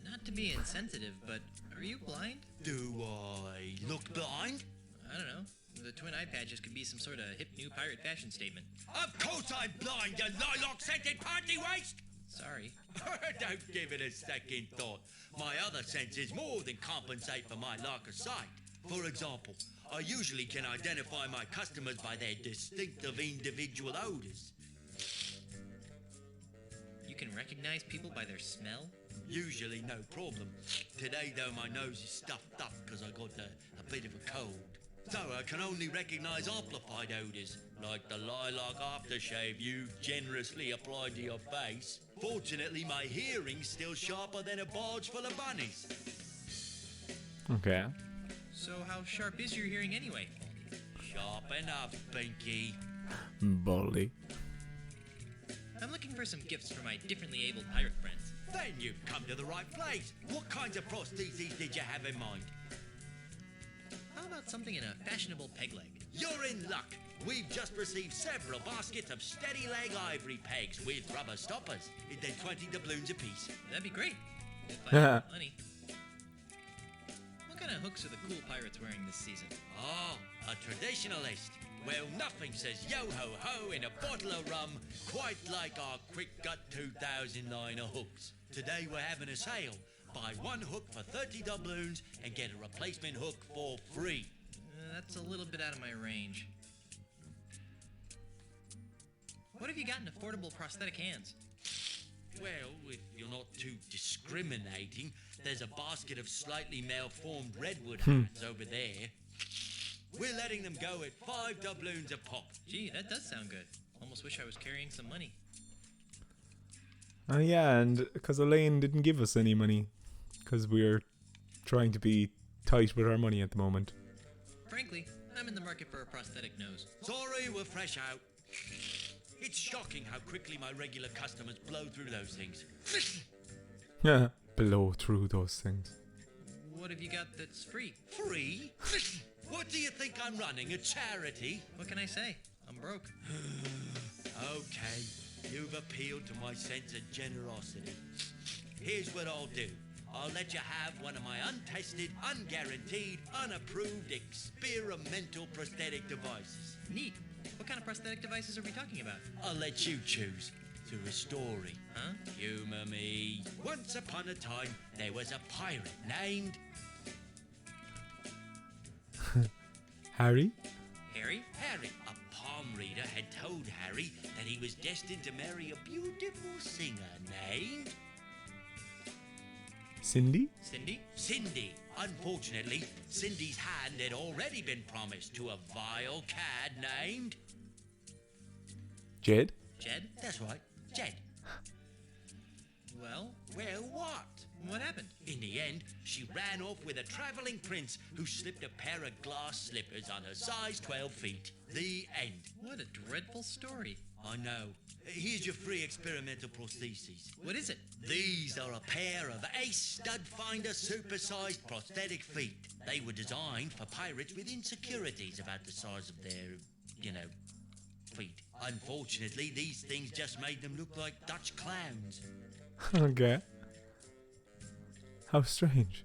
Not to be insensitive, but are you blind? Do I look blind? I don't know. The twin eye patches could be some sort of hip new pirate fashion statement. Of course I'm blind, you lilac-scented party waste! Sorry. Don't give it a second thought. My other senses more than compensate for my lack of sight. For example, I usually can identify my customers by their distinctive individual odors. You can recognize people by their smell? Usually no problem. Today, though, my nose is stuffed up because I got a bit of a cold. So I can only recognize amplified odors, like the lilac aftershave you've generously applied to your face. Fortunately, my hearing's still sharper than a barge full of bunnies. Okay. So how sharp is your hearing anyway? Sharp enough, Pinky. Baldy. I'm looking for some gifts for my differently abled pirate friends. Then you've come to the right place. What kinds of prostheses did you have in mind? How about something in a fashionable peg leg? You're in luck. We've just received several baskets of steady leg ivory pegs with rubber stoppers. They're 20 doubloons apiece. That'd be great. If I had money. What kind of hooks are the cool pirates wearing this season? Oh, a traditionalist. Well, nothing says yo-ho-ho in a bottle of rum quite like our Quick Gut 2009 hooks. Today we're having a sale. Buy one hook for 30 doubloons and get a replacement hook for free. That's a little bit out of my range. What have you got in affordable prosthetic hands? Well, if you're not too discreet, incriminating, there's a basket of slightly malformed redwood hands over there. We're letting them go at 5 doubloons a pop. Gee, that does sound good. Almost wish I was carrying some money. Oh yeah, and because Elaine didn't give us any money, because we're trying to be tight with our money at the moment. Frankly, I'm in the market for a prosthetic nose. Sorry, we're fresh out. It's shocking how quickly my regular customers blow through those things. Yeah, blow through those things. What have you got that's free? Free? What do you think I'm running, a charity? What can I say? I'm broke. Okay, you've appealed to my sense of generosity. Here's what I'll do. I'll let you have one of my untested, unguaranteed, unapproved experimental prosthetic devices. Neat. What kind of prosthetic devices are we talking about? I'll let you choose. Through a story. Huh? Humor me. Once upon a time, there was a pirate named... Harry? Harry? Harry. A palm reader had told Harry that he was destined to marry a beautiful singer named... Cindy? Cindy? Cindy. Unfortunately, Cindy's hand had already been promised to a vile cad named... Jed? Jed? That's right, Jed. Well, what? what happened? In the end, she ran off with a traveling prince who slipped a pair of glass slippers on her size 12 feet. The end. What a dreadful story. I know. Here's your free experimental prostheses. What is it? These are a pair of Ace Stud Finder supersized prosthetic feet. They were designed for pirates with insecurities about the size of their, feet. Unfortunately, these things just made them look like Dutch clowns. Okay. How strange.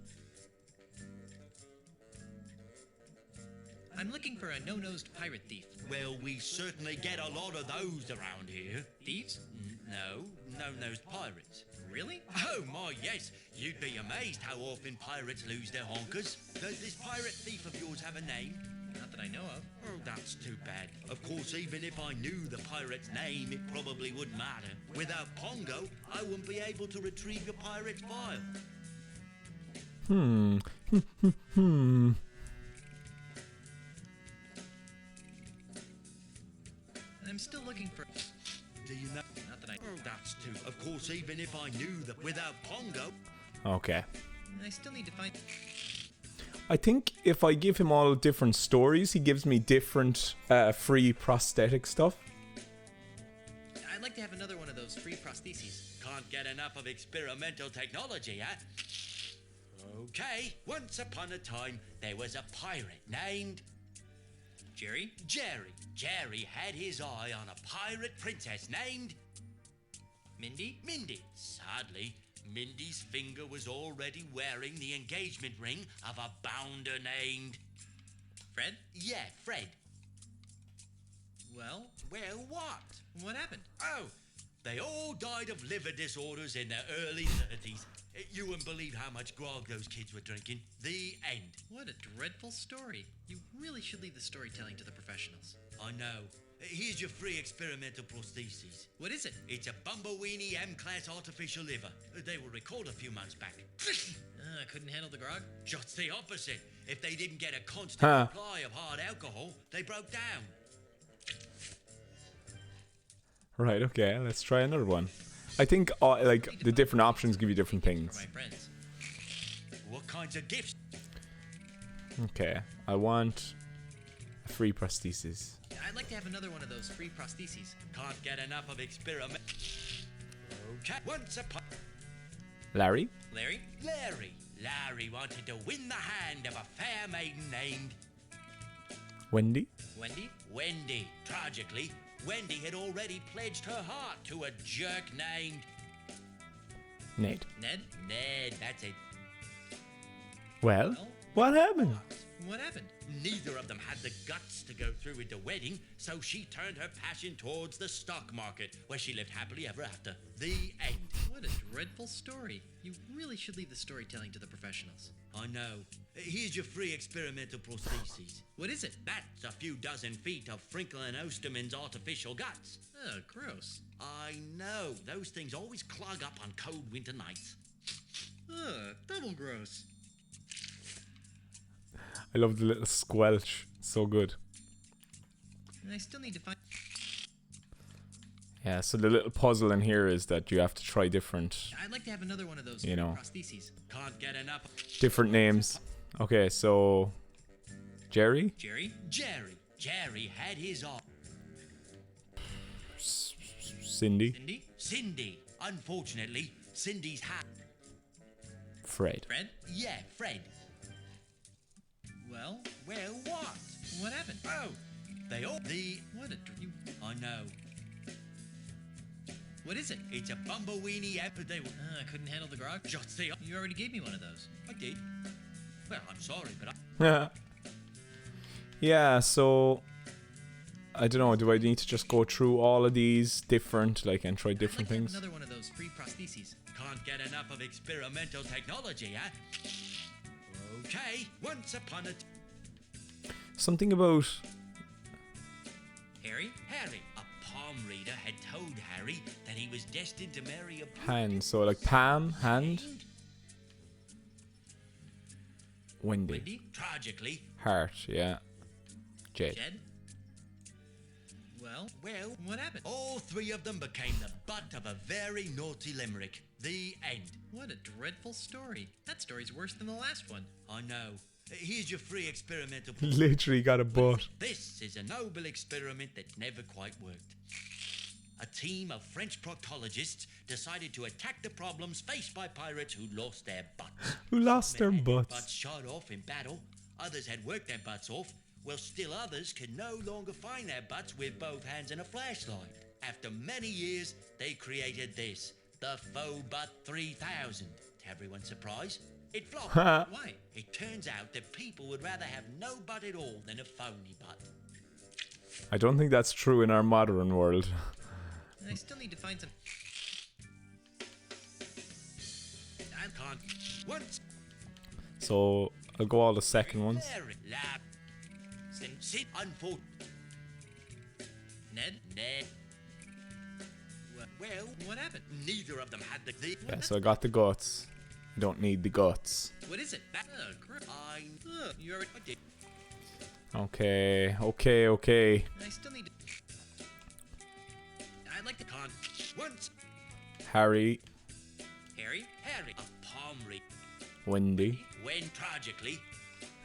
I'm looking for a no-nosed pirate thief. Well, we certainly get a lot of those around here. Thieves? No-nosed pirates. Really? Oh my, yes. You'd be amazed how often pirates lose their honkers. Does this pirate thief of yours have a name? Not that I know of. Oh, that's too bad. Of course, even if I knew the pirate's name, it probably wouldn't matter. Without Pongo, I wouldn't be able to retrieve your pirate's file. I'm still looking for... Do you know? Not that I... Oh, that's too... Of course, even if I knew that without Pongo... Okay. I still need to find... I think if I give him all different stories, he gives me different free prosthetic stuff. I'd like to have another one of those free prostheses. Can't get enough of experimental technology, huh? Okay, once upon a time, there was a pirate named... Jerry? Jerry. Jerry had his eye on a pirate princess named... Mindy? Mindy. Sadly, Mindy's finger was already wearing the engagement ring of a bounder named... Fred? Yeah, Fred. Well, what? what happened? Oh, they all died of liver disorders in their early 30s. You wouldn't believe how much grog those kids were drinking. The end. What a dreadful story. You really should leave the storytelling to the professionals. I know. Here's your free experimental prostheses. What is it? It's a Bumbleweenie M-Class artificial liver. They were recalled a few months back. I couldn't handle the grog? Just the opposite. If they didn't get a constant supply of hard alcohol, they broke down. Right, okay, let's try another one. I think the different options give you different things. For my friends. What kinds of gifts? Okay, I want a free prosthesis. I'd like to have another one of those free prostheses. Can't get enough of experiment. Okay, once upon... Larry? Larry? Larry. Larry wanted to win the hand of a fair maiden named... Wendy? Wendy? Wendy. Tragically, Wendy had already pledged her heart to a jerk named... Ned? Ned? Ned, that's it. Well, what happened? What happened? Neither of them had the guts to go through with the wedding, so she turned her passion towards the stock market, where she lived happily ever after. The end. What a dreadful story. You really should leave the storytelling to the professionals. I know. Here's your free experimental prostheses. What is it? That's a few dozen feet of Frinkle and Osterman's artificial guts. Oh, gross. I know. Those things always clog up on cold winter nights. Ugh, double gross. I love the little squelch. So good. And I still need to find. Yeah, so the little puzzle in here is that you have to try different, I'd like to have another one of those you know, prostheses. Can't get enough. different names. Okay, so Jerry? Jerry? Jerry had his arm. Cindy? Cindy? Cindy. Unfortunately, Cindy's hat. Fred. Fred? Yeah, Fred. Well, Well, what? what happened? Oh, they all. What a dream. I know. What is it? It's a bumbleweenie app, but they were. I couldn't handle the grog. Just the. You already gave me one of those. I did. Well, I'm sorry, but I. Yeah, so I don't know, do I need to just go through all of these different, like, and try different I'd like things? to have another one of those free prostheses. Can't get enough of experimental technology, huh? Okay, once upon a. Something about Harry? Harry, a palm reader, had told Harry that he was destined to marry a. hand, so like Pam, hand, Wendy, Wendy? Tragically, heart, yeah, Jade. Jed? Well, well, what happened? all three of them became the butt of a very naughty limerick. The end. What a dreadful story. That story's worse than the last one. I know. Here's your free experimental. Literally got a butt. This is a noble experiment that never quite worked. A team of French proctologists decided to attack the problems faced by pirates who lost their butts. Who lost their Some had butts? butts shot off in battle. Others had worked their butts off. Well, still others can no longer find their butts with both hands and a flashlight. After many years, they created this, the Faux Butt 3000. To everyone's surprise, it flopped. Why? It turns out that people would rather have no butt at all than a phony butt. I don't think that's true in our modern world. And I still need to find some. I can't. Once. So I'll go all the second ones. Very lap. Sit. Unfortunate. Ned? Ned. Well, What happened? neither of them had the. Yeah, so I got the guts. I don't need the guts. What is it? Gross. You already. I did. Okay, okay. And I still need to. I'd like to. Can't. Once. Harry, Harry? Harry, a palm read. Wendy, When tragically.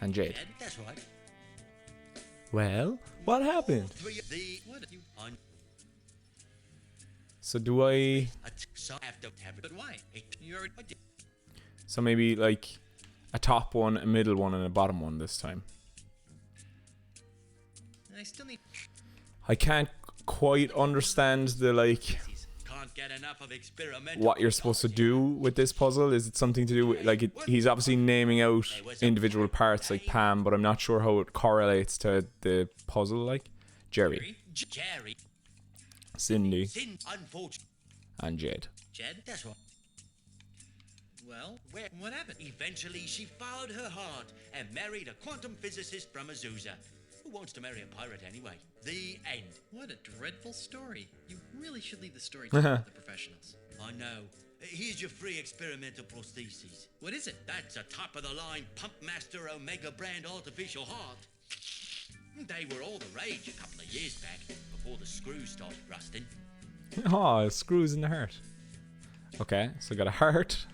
and Jade. Ned? That's right. Well, what happened? Three of the. What? You. On. So do I... So after having. But why? You already. I did. So maybe like a top one, a middle one, and a bottom one this time. And I still need. I can't quite understand the like Can't get enough of experimental. what you're supposed to do with this puzzle. Is it something to do with like he's obviously naming out individual parts like Pam, but I'm not sure how it correlates to the puzzle. Like Jerry, Jerry. Cindy, Sin. Unfortunate. and Jade. Jed? That's right. Well, what happened? Eventually, she followed her heart and married a quantum physicist from Azusa. Who wants to marry a pirate anyway? The end. What a dreadful story. You really should leave the story to the professionals. I know. Here's your free experimental prostheses. What is it? That's a top-of-the-line Pumpmaster Omega brand artificial heart. They were all the rage a couple of years back, before the screws started rusting. Oh, screws in the heart. Okay, so I got a heart.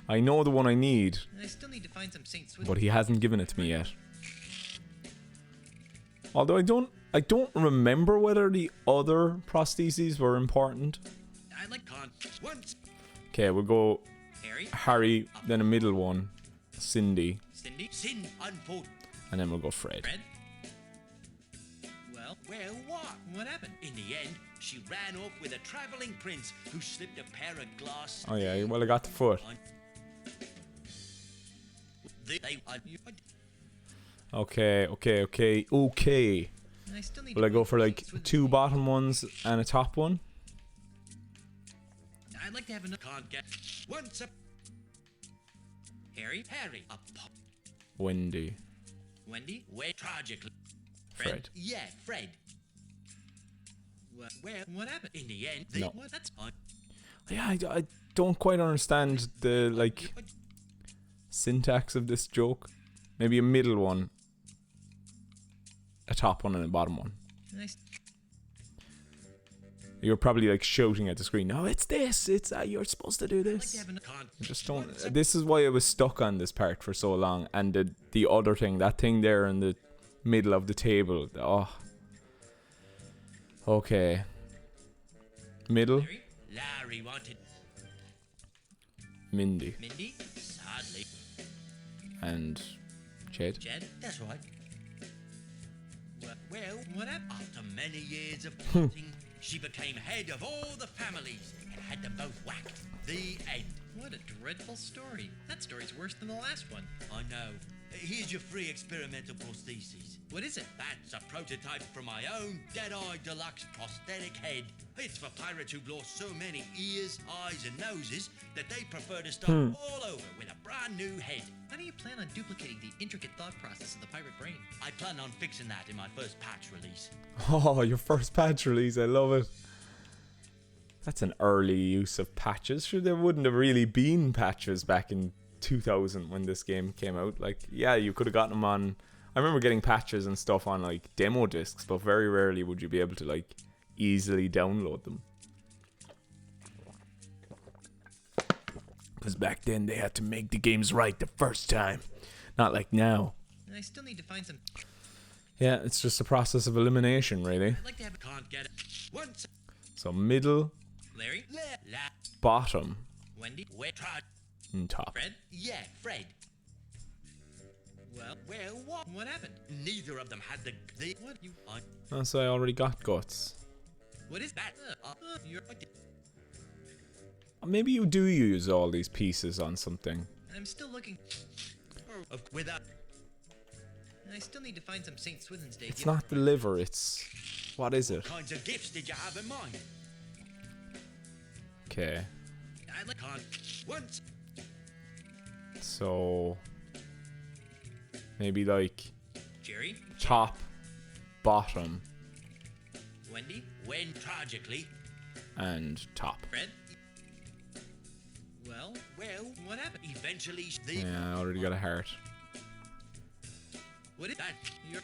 I know the one I need, And I still need to find some Saint Switch. but he hasn't given it to me yet. Although I don't remember whether the other prostheses were important. I like Once. Okay, we'll go Harry, Harry, then a middle one, Cindy, Cindy, Sin. Unfortunate. and then we'll go Fred. Fred. Well, Well, what? what happened? In the end, she ran off with a traveling prince who slipped a pair of glass. Oh yeah, well I got the foot. Okay. And I still need Will I to go find for some like Saint Switch. two bottom ones and a top one? I'd like to have another. Can't get. Once a. Harry, A pop. Wendy, Wendy, Where tragically. Fred. Yeah, Fred. Well, what happened? In the end, No. What? That's. Yeah, don't quite understand the like syntax of this joke. Maybe a middle one, a top one, and a bottom one. Nice. You're probably like shouting at the screen. No, it's this. It's you're supposed to do this. I just don't. This is why I was stuck on this part for so long. And the other thing, that thing there in the middle of the table. Oh. Okay. Middle. Larry wanted Mindy. Mindy, sadly. And Jed. Jed, that's right. Well, What happened? after many years of plotting, she became head of all the families and had them both whacked. The end. What a dreadful story. That story's worse than the last one. I know. Here's your free experimental prosthesis. What is it? That's a prototype from my own Deadeye Deluxe prosthetic head. It's for pirates who've lost so many ears, eyes, and noses that they prefer to start all over with a brand new head. How do you plan on duplicating the intricate thought process of the pirate brain? I plan on fixing that in my first patch release. Oh, your first patch release. I love it. That's an early use of patches. Sure, there wouldn't have really been patches back in 2000 when this game came out. Like, yeah, you could have gotten them on... I remember getting patches and stuff on, like, demo discs, but very rarely would you be able to, like, easily download them. Because back then, they had to make the games right the first time. Not like now. And I still need to find some... Yeah, it's just a process of elimination, really. I'd like to have... Can't get it. Once. So, middle, Larry? bottom, Wendy? and top. Fred? Yeah, Fred. Well, what? What happened? Neither of them had the What? You... Oh, so I already got guts. What is that? You're... Maybe you do use all these pieces on something. I'm still looking... without. And I still need to find some St. Swithin's Day It's gift. not the liver, it's... What is it? Kinds of gifts did you have in mind? Okay. I'd like... Once. So... Maybe like... Jerry? Top, bottom, Wendy? When tragically. and top. Fred? Well, what happened? Eventually, Yeah, I already got a heart. What is that? You're...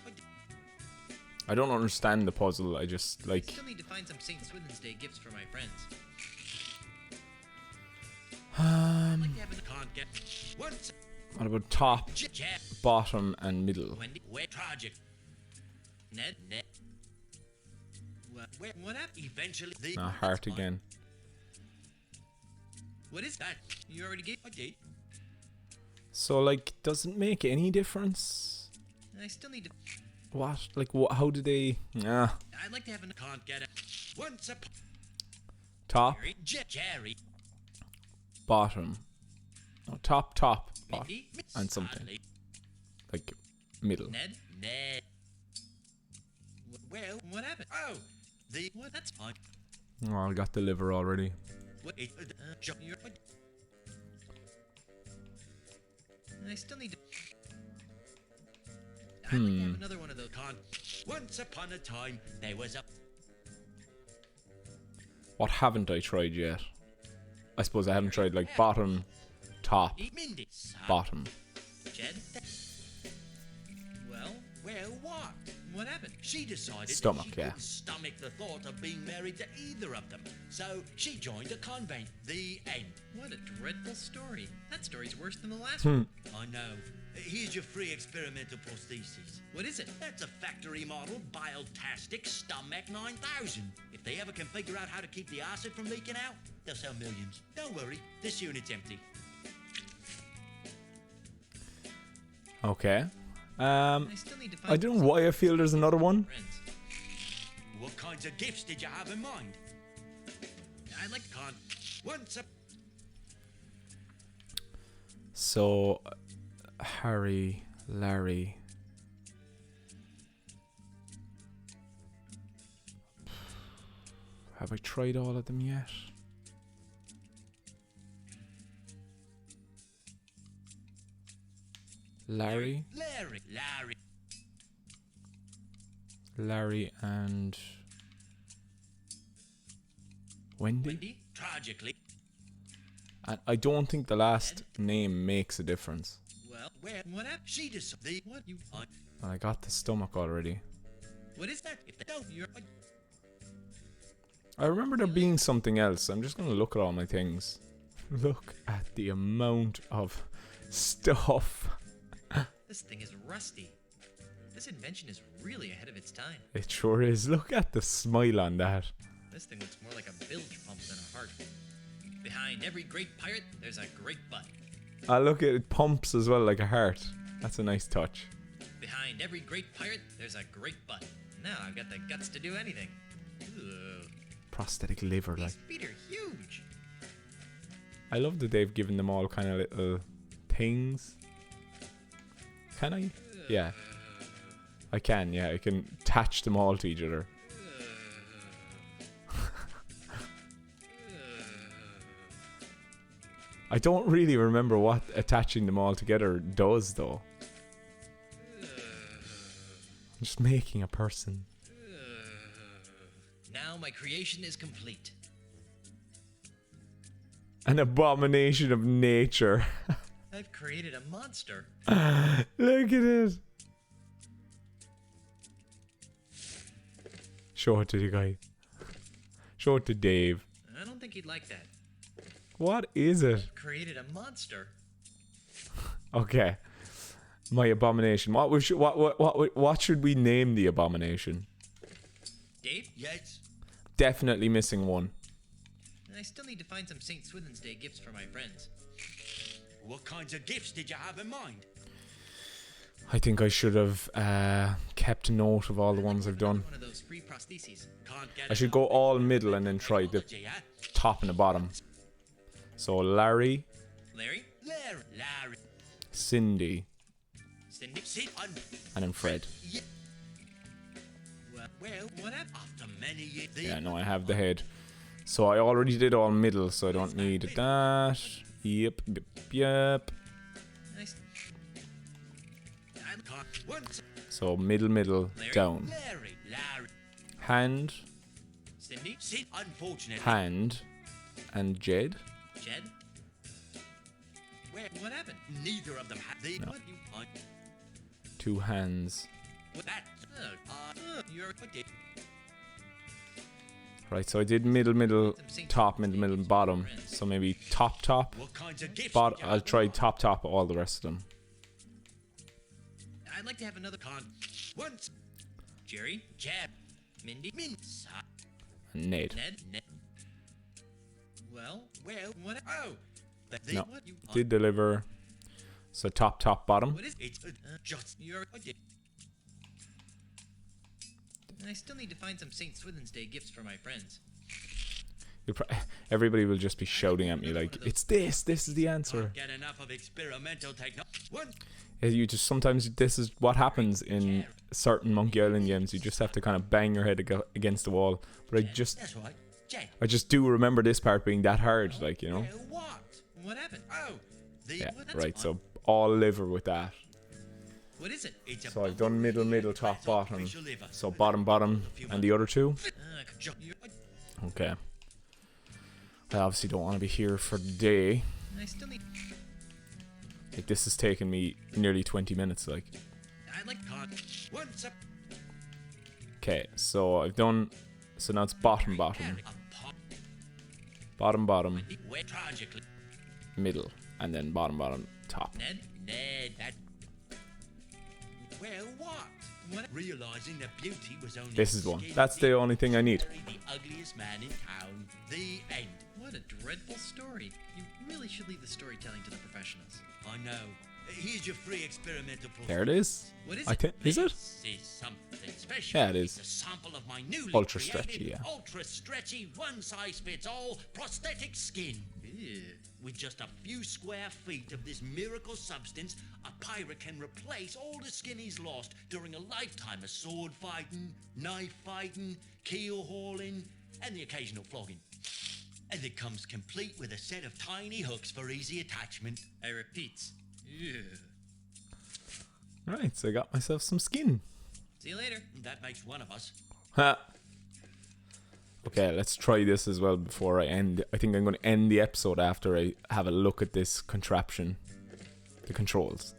I don't understand the puzzle, I just, like... Still need to find some St. Swithin's Day gifts for my friends. Um, Like to have a... Can't get. Once. what about top, Jeff. bottom, and middle? Wendy? Where tragic. Ned? Net. What happened? Eventually, Ah, heart again. What is that? You already gave... I did. So, like, does it make any difference? And I still need to... What? Like, what? How do they... Ah. I'd like to have a... Can't get it. Once upon. Top, Jerry. bottom. No, top, bottom. Mindy? And something. Sadly. Like, middle. Ned? Ned. Well, What happened? oh, the What? That's... Oh, I got the liver already. What? You're... And I still need to... I'd like to have another one of those. can't. Once upon a time, there was a. What haven't I tried yet? I suppose I haven't tried, like, bottom, top, Mindy. bottom. Jed? Well, What? what happened? She decided Stomach, that she yeah. couldn't stomach the thought of being married to either of them. So she joined a convent. The end. What a dreadful story. That story's worse than the last one. I know. Here's your free experimental prosthesis. What is it? That's a factory model Biotastic Stomach 9000. If they ever can figure out how to keep the acid from leaking out, they'll sell millions. Don't worry, this unit's empty. Okay. I still need to find... I don't know why I feel there's another one. Friends. What kinds of gifts did you have in mind? I'd like... Can't. Once a. So, Harry, Larry. Have I tried all of them yet? Larry, Larry and Wendy? Tragically. And I don't think the last name makes a difference. Well, where? What happened? She decided what you find. I got the stomach already. What is that? If no, you're. I remember there being something else. I'm just going to look at all my things. Look at the amount of stuff. This thing is rusty. This invention is really ahead of its time. It sure is. Look at the smile on that. This thing looks more like a bilge pump than a heart. Behind every great pirate, there's a great butt. Look at it, pumps as well like a heart. That's a nice touch. Behind every great pirate, there's a great butt. Now I've got the guts to do anything. Ugh. Prosthetic liver, like. These feet are huge. I love that they've given them all kind of little things. Can I? Yeah. I can, yeah. I can attach them all to each other. I don't really remember what attaching them all together does, though. I'm just making a person. Now my creation is complete. An abomination of nature. I've created a monster. Look at it. Show it to the guy. Show it to Dave. I don't think he'd like that. What is it? I've created a monster. Okay. My abomination. What should we name the abomination? Dave? Yes. Definitely missing one. I still need to find some St. Swithin's Day gifts for my friends. What kinds of gifts did you have in mind? I think I should have kept note of all the ones I've done. One of those free prostheses. I should go all middle and then try the top and the bottom. So Larry, Larry? Larry. Cindy, Cindy? and then Fred. Yeah. Well, What happened? after many years. Yeah, no, I have the head. So I already did all middle, so I don't need that. Yep. Nice. So middle, down. Larry. Hand, Cindy? Unfortunately. hand, and Jed. Jed? What happened? Neither of them had the. No. What you want? 2 hands. That. You're. Right, so I did middle, top, middle, bottom. So maybe top. What kinds of gifts? I'll try top, all the rest of them. I'd like to have another Once. Jerry? Jab. Mindy? Mince. And Ned. Ned? Well, what? Oh. No, What you did deliver. So top, bottom. What is It's just. You're. I still need to find some St. Swithin's Day gifts for my friends. Everybody will just be shouting at me like, it's this is the answer. Get enough of experimental technology. You just sometimes this is what happens in certain Monkey Island games. You just have to kind of bang your head against the wall. But That's right. Jed. I just do remember this part being that hard, like, you know. What? What happened? Oh. Yeah, That's right. fine. So all liver with that. What is it? So I've done middle, top, bottom. So bottom, and the other 2. Okay. I obviously don't want to be here for the day. I still need. Like, this has taken me nearly 20 minutes, like. I'd like. Okay, so I've done. So now it's bottom, Tragically. middle, and then bottom, top. Ned? That. Well, what? Realizing that beauty was only. This is one. That's the only thing I need. The ugliest man in town. The end. What a dreadful story. You really should leave the storytelling to the professionals. I know. Here's your free experimental process. There it is. What is I it? think is it? This is something special. Yeah, it is. It's a sample of my newly Ultra created, stretchy, yeah. ultra stretchy, one-size-fits-all prosthetic skin. Ew. With just a few square feet of this miracle substance, a pirate can replace all the skin he's lost during a lifetime of sword fighting, knife fighting, keel hauling, and the occasional flogging. And it comes complete with a set of tiny hooks for easy attachment. I repeat. Ew. Right, so I got myself some skin. See you later. That makes one of us. Ha. Okay, let's try this as well before I end. I think I'm going to end the episode after I have a look at this contraption. The controls.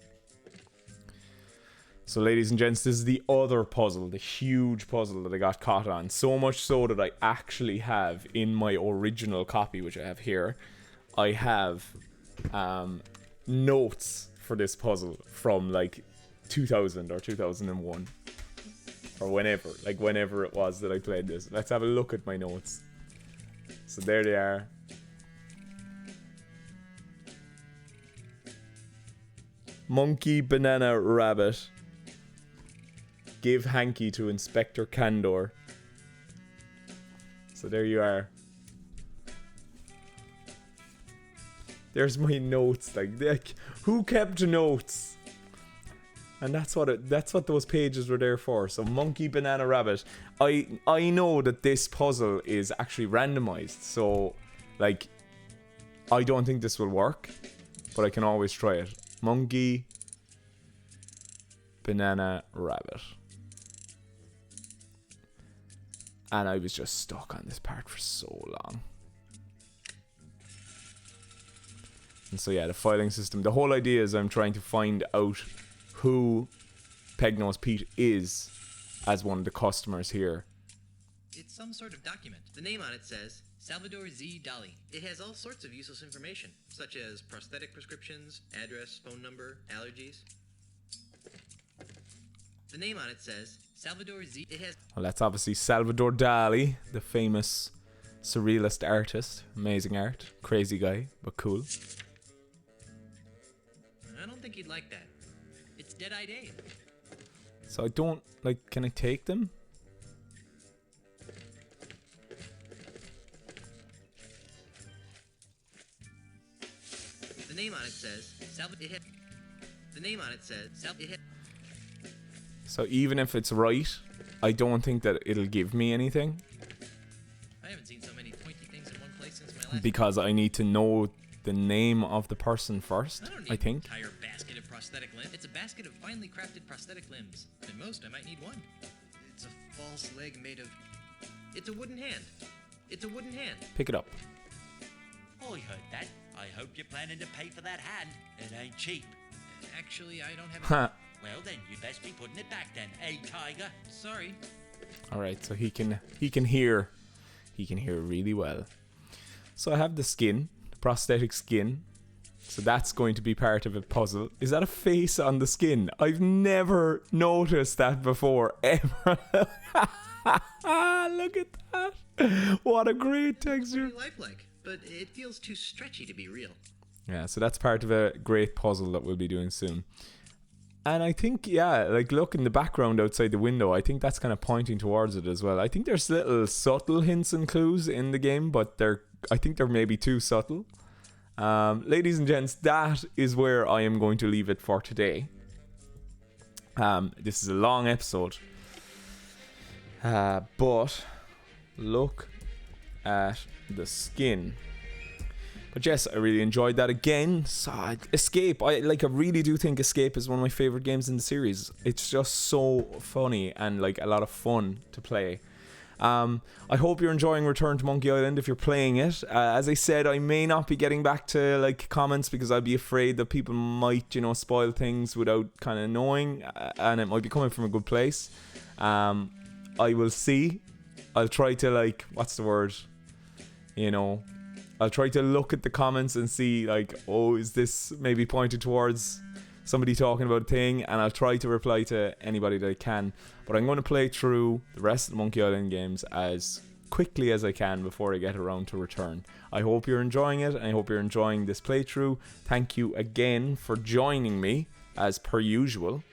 So ladies and gents, this is the other puzzle, the huge puzzle that I got caught on. So much so that I actually have in my original copy, which I have here, I have notes for this puzzle from like 2000 or 2001. Or whenever it was that I played this. Let's have a look at my notes. So there they are. Monkey, banana, rabbit. Give hanky to Inspector Candor. So there you are. There's my notes. Like who kept notes? And that's what those pages were there for. So monkey, banana, rabbit. I know that this puzzle is actually randomized. So like I don't think this will work, but I can always try it. Monkey, banana, rabbit. And I was just stuck on this part for so long. And so yeah, the filing system. The whole idea is I'm trying to find out who Pegnose Pete is as one of the customers here. It's some sort of document. The name on it says Salvador Z. Dali. It has all sorts of useless information, such as prosthetic prescriptions, address, phone number, allergies. The name on it says Salvador Z. It has. Well, that's obviously Salvador Dali, the famous surrealist artist. Amazing art. Crazy guy, but cool. I don't think he'd like that. It's Dead-Eyed Abe. So I don't, like, can I take them? The name on it says Salvador. The name on it says Salvador. So even if it's right, I don't think that it'll give me anything. I haven't seen so many pointy things in one place since my last. Because I need to know the name of the person first, I don't need I think. an entire basket of prosthetic limbs. It's a basket of finely crafted prosthetic limbs. At most, I might need one. It's a false leg made of. It's a wooden hand. It's a wooden hand. Pick it up. I heard that. I hope you're planning to pay for that hand. It ain't cheap. Actually, I don't have. Ha. Well, then you'd best be putting it back then, Tiger? Sorry. All right, so he can hear. He can hear really well. So I have the skin, the prosthetic skin. So that's going to be part of a puzzle. Is that a face on the skin? I've never noticed that before, ever. Look at that. What a great texture. Pretty lifelike, but it feels too stretchy to be real. Yeah, so that's part of a great puzzle that we'll be doing soon. And I think, yeah, like look in the background outside the window, I think that's kind of pointing towards it as well. I think there's little subtle hints and clues in the game, but I think they're maybe too subtle. Ladies and gents, that is where I am going to leave it for today. This is a long episode. But look at the skin. But yes, I really enjoyed that again. So, Escape, I really do think Escape is one of my favorite games in the series. It's just so funny and like a lot of fun to play. I hope you're enjoying Return to Monkey Island if you're playing it. As I said, I may not be getting back to like comments because I'd be afraid that people might, spoil things without kind of knowing, and it might be coming from a good place. I will see. I'll try to what's the word? I'll try to look at the comments and see is this maybe pointed towards somebody talking about a thing, and I'll try to reply to anybody that I can. But I'm going to play through the rest of the Monkey Island games as quickly as I can before I get around to Return. I hope you're enjoying it, and I hope you're enjoying this playthrough. Thank you again for joining me, as per usual.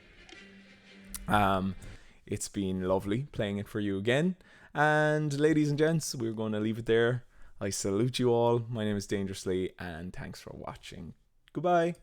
It's been lovely playing it for you again. And ladies and gents, we're going to leave it there. I salute you all. My name is Dangerously, and thanks for watching. Goodbye.